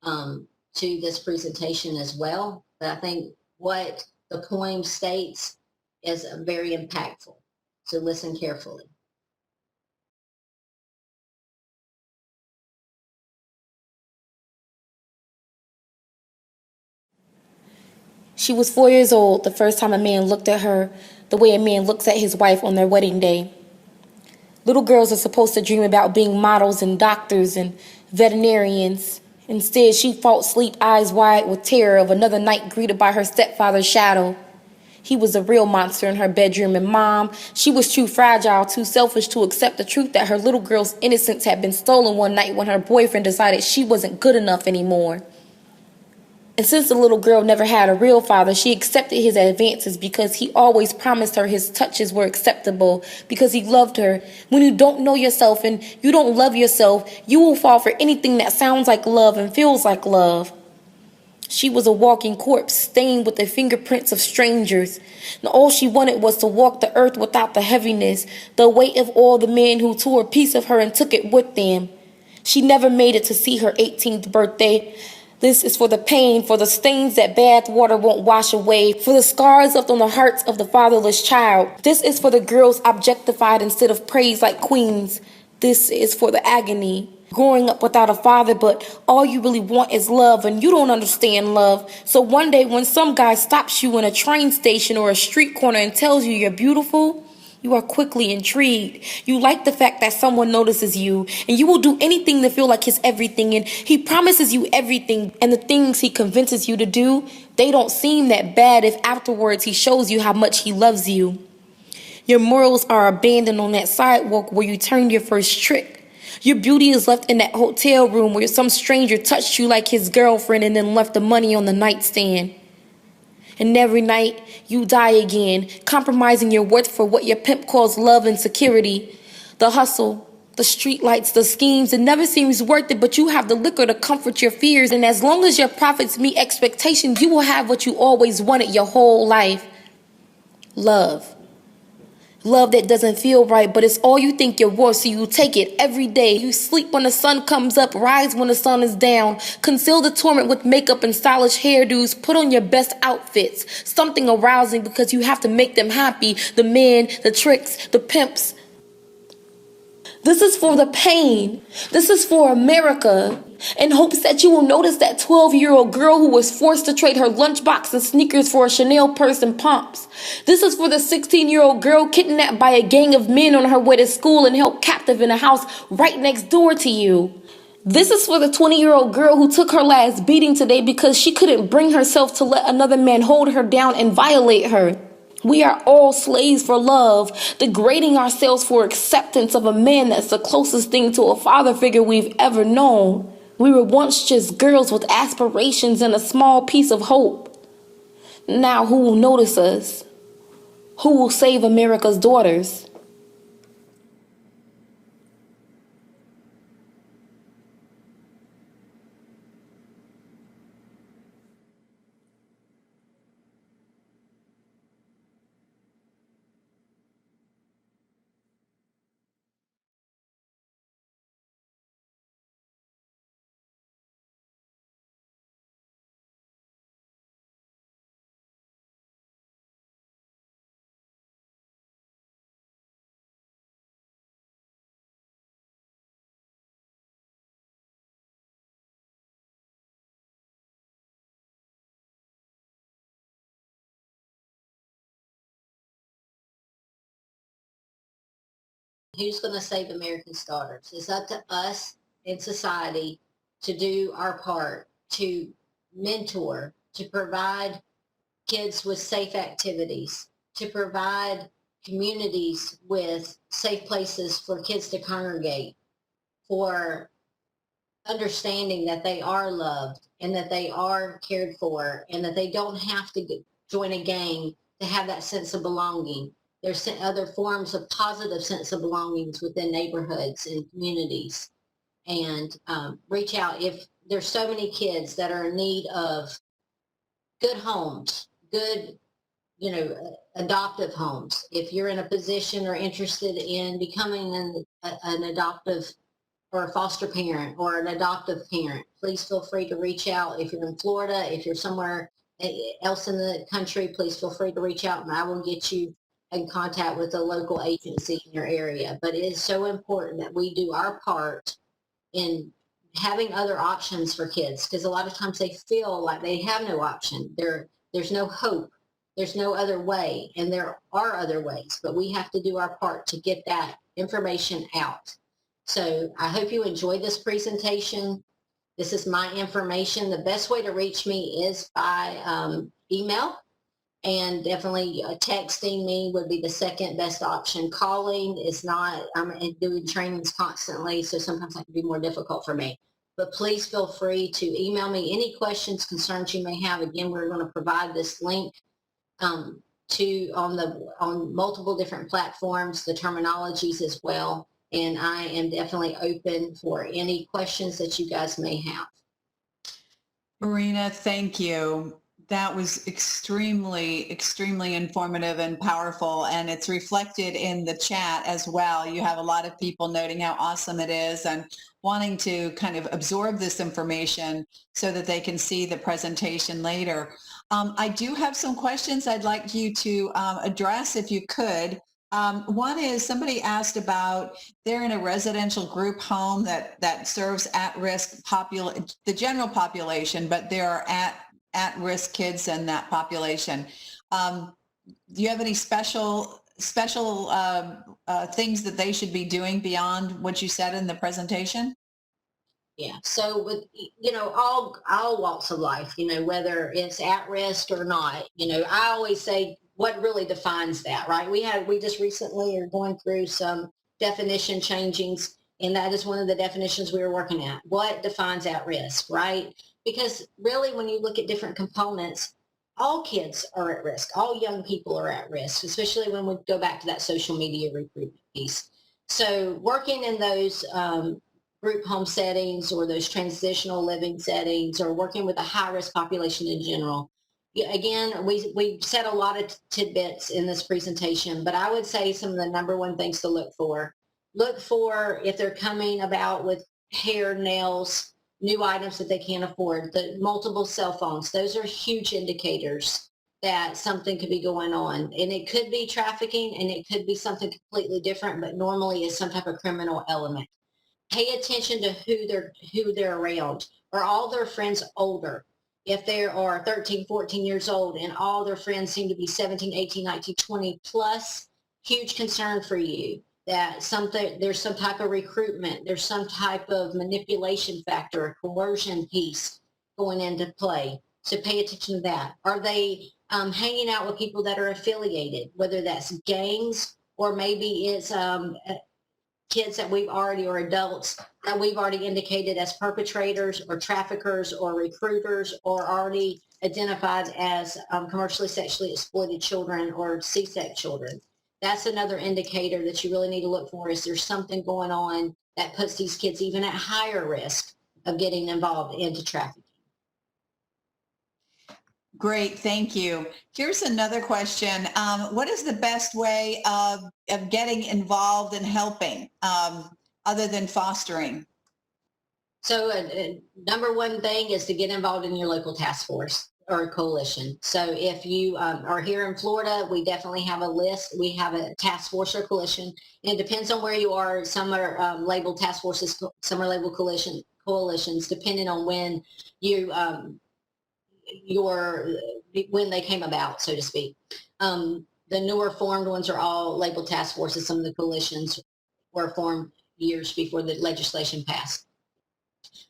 to this presentation as well. But I think what the poem states is very impactful. So listen carefully. She was 4 years old the first time a man looked at her the way a man looks at his wife on their wedding day. Little girls are supposed to dream about being models and doctors and veterinarians. Instead, she fought sleep eyes wide with terror of another night greeted by her stepfather's shadow. He was a real monster in her bedroom, and Mom, she was too fragile, too selfish to accept the truth that her little girl's innocence had been stolen one night when her boyfriend decided she wasn't good enough anymore. And since the little girl never had a real father, she accepted his advances because he always promised her his touches were acceptable, because he loved her. When you don't know yourself and you don't love yourself, you will fall for anything that sounds like love and feels like love. She was a walking corpse, stained with the fingerprints of strangers. And all she wanted was to walk the earth without the heaviness, the weight of all the men who tore a piece of her and took it with them. She never made it to see her 18th birthday. This is for the pain, for the stains that bath water won't wash away, for the scars left on the hearts of the fatherless child. This is for the girls objectified instead of praised like queens. This is for the agony. Growing up without a father, but all you really want is love, and you don't understand love. So one day when some guy stops you in a train station or a street corner and tells you you're beautiful, you are quickly intrigued. You like the fact that someone notices you, and you will do anything to feel like he's everything, and he promises you everything, and the things he convinces you to do, they don't seem that bad if afterwards he shows you how much he loves you. Your morals are abandoned on that sidewalk where you turned your first trick. Your beauty is left in that hotel room where some stranger touched you like his girlfriend and then left the money on the nightstand. And every night, you die again, compromising your worth for what your pimp calls love and security. The hustle, the street lights, the schemes, it never seems worth it, but you have the liquor to comfort your fears. And as long as your profits meet expectations, you will have what you always wanted your whole life. Love. Love that doesn't feel right, but it's all you think you're worth, so you take it every day. You sleep when the sun comes up, rise when the sun is down. Conceal the torment with makeup and stylish hairdos. Put on your best outfits. Something arousing because you have to make them happy. The men, the tricks, the pimps. This is for the pain. This is for America. In hopes that you will notice that 12-year-old girl who was forced to trade her lunchbox and sneakers for a Chanel purse and pumps. This is for the 16-year-old girl kidnapped by a gang of men on her way to school and held captive in a house right next door to you. This is for the 20-year-old girl who took her last beating today because she couldn't bring herself to let another man hold her down and violate her. We are all slaves for love, degrading ourselves for acceptance of a man that's the closest thing to a father figure we've ever known. We were once just girls with aspirations and a small piece of hope. Now who will notice us? Who will save America's daughters? Who's going to save America's daughters? It's up to us in society to do our part, to mentor, to provide kids with safe activities, to provide communities with safe places for kids to congregate, for understanding that they are loved and that they are cared for and that they don't have to join a gang to have that sense of belonging. There's other forms of positive sense of belongings within neighborhoods and communities. And reach out if there's so many kids that are in need of good homes, good, adoptive homes. If you're in a position or interested in becoming an adoptive or a foster parent or an adoptive parent, please feel free to reach out. If you're in Florida, if you're somewhere else in the country, please feel free to reach out and I will get you in contact with a local agency in your area. But it is so important that we do our part in having other options for kids, because a lot of times they feel like they have no option. There's no hope. There's no other way, and there are other ways, but we have to do our part to get that information out. So I hope you enjoyed this presentation. This is my information. The best way to reach me is by email, and definitely texting me would be the second best option. Calling is not, I'm doing trainings constantly, so sometimes that can be more difficult for me. But please feel free to email me any questions, concerns you may have. Again, we're going to provide this link on multiple different platforms, the terminologies as well. And I am definitely open for any questions that you guys may have. Marina, thank you. That was extremely, extremely informative and powerful, and it's reflected in the chat as well. You have a lot of people noting how awesome it is and wanting to kind of absorb this information so that they can see the presentation later. I do have some questions I'd like you to address if you could. One is somebody asked about they're in a residential group home that serves at-risk the general population, but there are at-risk kids in that population. Do you have any special things that they should be doing beyond what you said in the presentation? Yeah. So with, all walks of life, whether it's at risk or not, I always say what really defines that, right? We just recently are going through some definition changings, and that is one of the definitions we were working at. What defines at risk, right? Because really, when you look at different components, all kids are at risk. All young people are at risk, especially when we go back to that social media recruitment piece. So working in those group home settings or those transitional living settings or working with a high-risk population in general, again, we said a lot of tidbits in this presentation, but I would say some of the number one things to look for if they're coming about with hair, nails, new items that they can't afford, the multiple cell phones. Those are huge indicators that something could be going on. And it could be trafficking and it could be something completely different, but normally it's some type of criminal element. Pay attention to who they're around. Are all their friends older? If they are 13, 14 years old and all their friends seem to be 17, 18, 19, 20 plus, huge concern for you that there's some type of recruitment, there's some type of manipulation factor, a coercion piece going into play. So pay attention to that. Are they hanging out with people that are affiliated, whether that's gangs or maybe it's kids that we've already, or adults that we've already indicated as perpetrators or traffickers or recruiters or already identified as commercially sexually exploited children or C-sex children. That's another indicator that you really need to look for. Is there something going on that puts these kids even at higher risk of getting involved into trafficking? Great, thank you. Here's another question. What is the best way of getting involved and helping other than fostering? So number one thing is to get involved in your local task force or coalition. So if you are here in Florida, we definitely have a list. We have a task force or coalition. And it depends on where you are. Some are labeled task forces, some are labeled coalitions, depending on when you when they came about, so to speak. The newer formed ones are all labeled task forces. Some of the coalitions were formed years before the legislation passed.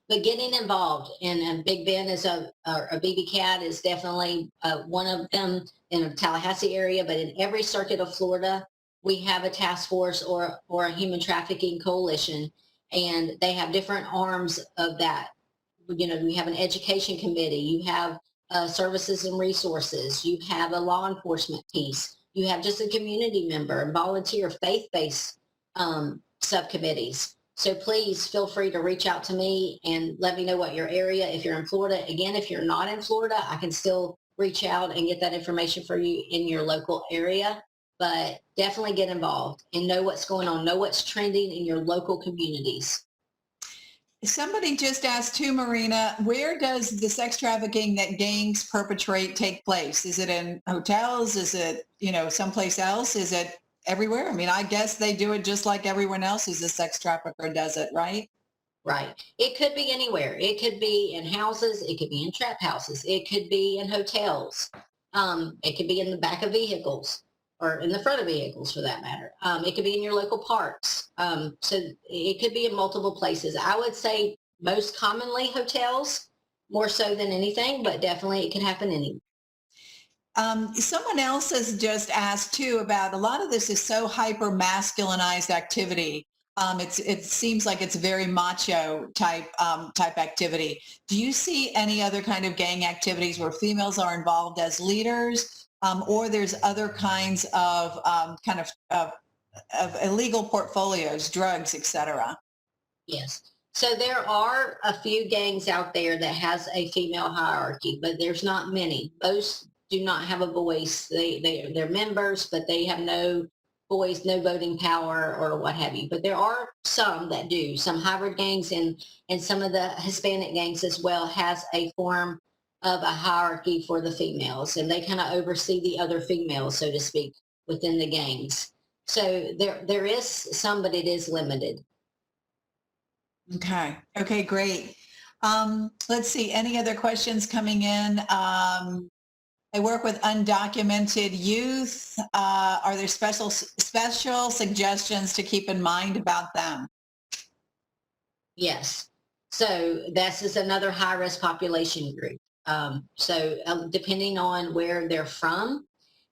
But getting involved, and Big Ben is a BB Cat is definitely one of them in the Tallahassee area, but in every circuit of Florida, we have a task force or a human trafficking coalition, and they have different arms of that. You know, we have an education committee, you have services and resources, you have a law enforcement piece, you have just a community member and volunteer faith-based subcommittees. So please feel free to reach out to me and let me know what your area, if you're in Florida. Again, if you're not in Florida, I can still reach out and get that information for you in your local area, but definitely get involved and know what's going on, know what's trending in your local communities. Somebody just asked too, Marina, where does the sex trafficking that gangs perpetrate take place? Is it in hotels? Is it, someplace else? Is it everywhere? I mean, I guess they do it just like everyone else who's a sex trafficker does it, right? Right. It could be anywhere. It could be in houses. It could be in trap houses. It could be in hotels. It could be in the back of vehicles or in the front of vehicles for that matter. It could be in your local parks. So it could be in multiple places. I would say most commonly hotels, more so than anything, but definitely it can happen anywhere. Someone else has just asked too about a lot of this is so hyper masculinized activity. It seems like it's very macho type activity. Do you see any other kind of gang activities where females are involved as leaders, or there's other kinds of of illegal portfolios, drugs, etc.? Yes. So there are a few gangs out there that has a female hierarchy, but there's not many. Most do not have a voice. They're members, but they have no voice, no voting power or what have you. But there are some that do. Some hybrid gangs and some of the Hispanic gangs as well has a form of a hierarchy for the females, and they kind of oversee the other females, so to speak, within the gangs. So there is some, but it is limited. Okay, great. Let's see, any other questions coming in? I work with undocumented youth. Are there special suggestions to keep in mind about them? Yes. So this is another high-risk population group. Depending on where they're from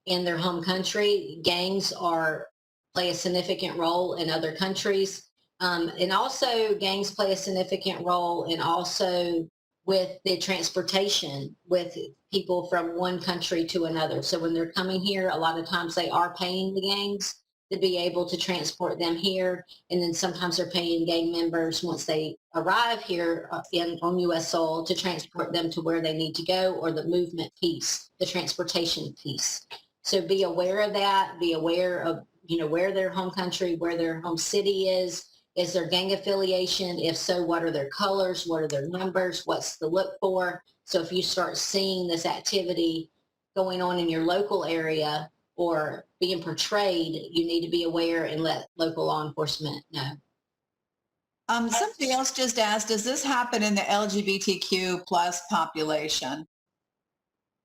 in their home country, gangs play a significant role in other countries. And also gangs play a significant role in also with the transportation with people from one country to another. So when they're coming here, a lot of times they are paying the gangs to be able to transport them here. And then sometimes they're paying gang members once they arrive here on U.S. soil to transport them to where they need to go, or the movement piece, the transportation piece. So be aware of that. Be aware of, where their home country, where their home city is. Is there gang affiliation? If so, what are their colors? What are their numbers? What's to look for? So if you start seeing this activity going on in your local area or being portrayed, you need to be aware and let local law enforcement know. Somebody else just asked, does this happen in the LGBTQ plus population?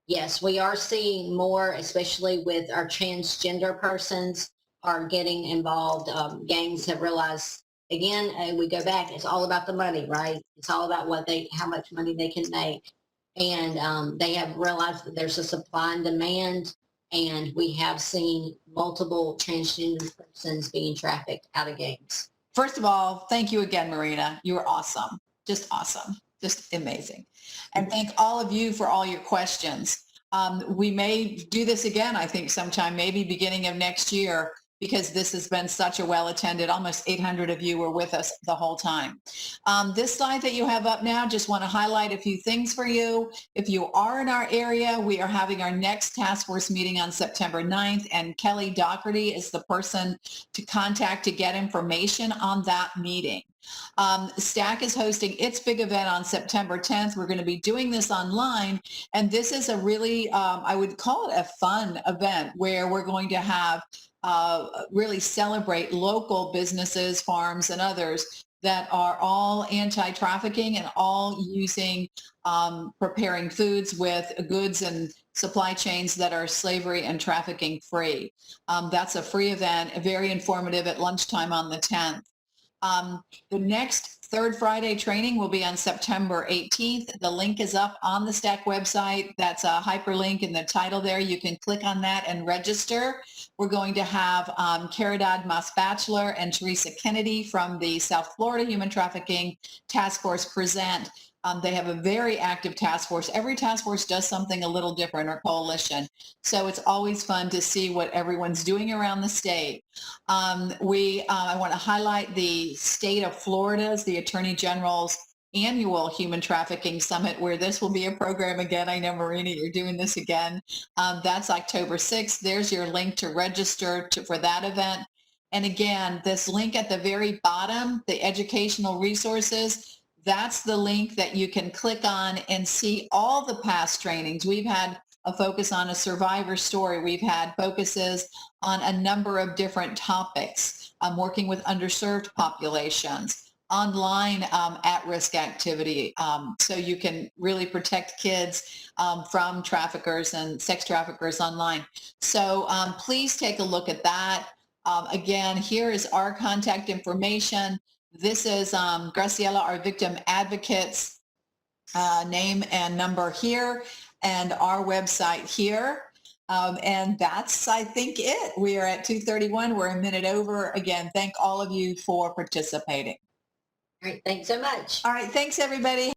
Yes, we are seeing more, especially with our transgender persons are getting involved. Gangs have realized, again, we go back, it's all about the money, right? It's all about how much money they can make. And they have realized that there's a supply and demand, and we have seen multiple transgender persons being trafficked out of gangs. First of all, thank you again, Marina. You were awesome. Just awesome. Just amazing. And thank all of you for all your questions. We may do this again, I think, sometime, maybe beginning of next year, because this has been such a well-attended, almost 800 of you were with us the whole time. This slide that you have up now, just want to highlight a few things for you. If you are in our area, we are having our next task force meeting on September 9th, and Kelly Doherty is the person to contact to get information on that meeting. STAC is hosting its big event on September 10th. We're going to be doing this online, and this is a really, I would call it a fun event where we're going to have really celebrate local businesses, farms, and others that are all anti-trafficking and all using preparing foods with goods and supply chains that are slavery and trafficking free. That's a free event, very informative, at lunchtime on the 10th. The next third Friday training will be on September 18th. The link is up on the STAC website. That's a hyperlink in the title there. You can click on that and register. We're going to have Caridad Mas-Bachelor and Teresa Kennedy from the South Florida Human Trafficking Task Force present. They have a very active task force. Every task force does something a little different, or coalition. So it's always fun to see what everyone's doing around the state. I want to highlight the state of Florida's, the Attorney General's annual Human Trafficking Summit, where this will be a program again. I know, Marina, you're doing this again. That's October 6th. There's your link to register for that event. And again, this link at the very bottom, the educational resources, that's the link that you can click on and see all the past trainings. We've had a focus on a survivor story. We've had focuses on a number of different topics, working with underserved populations, online at-risk activity, so you can really protect kids from traffickers and sex traffickers online. So please take a look at that. Again, here is our contact information. This is Graciela, our victim advocate's name and number here, and our website here. And that's, I think, it. We are at 2:31. We're a minute over. Again, thank all of you for participating. All right, thanks so much. All right, thanks, everybody.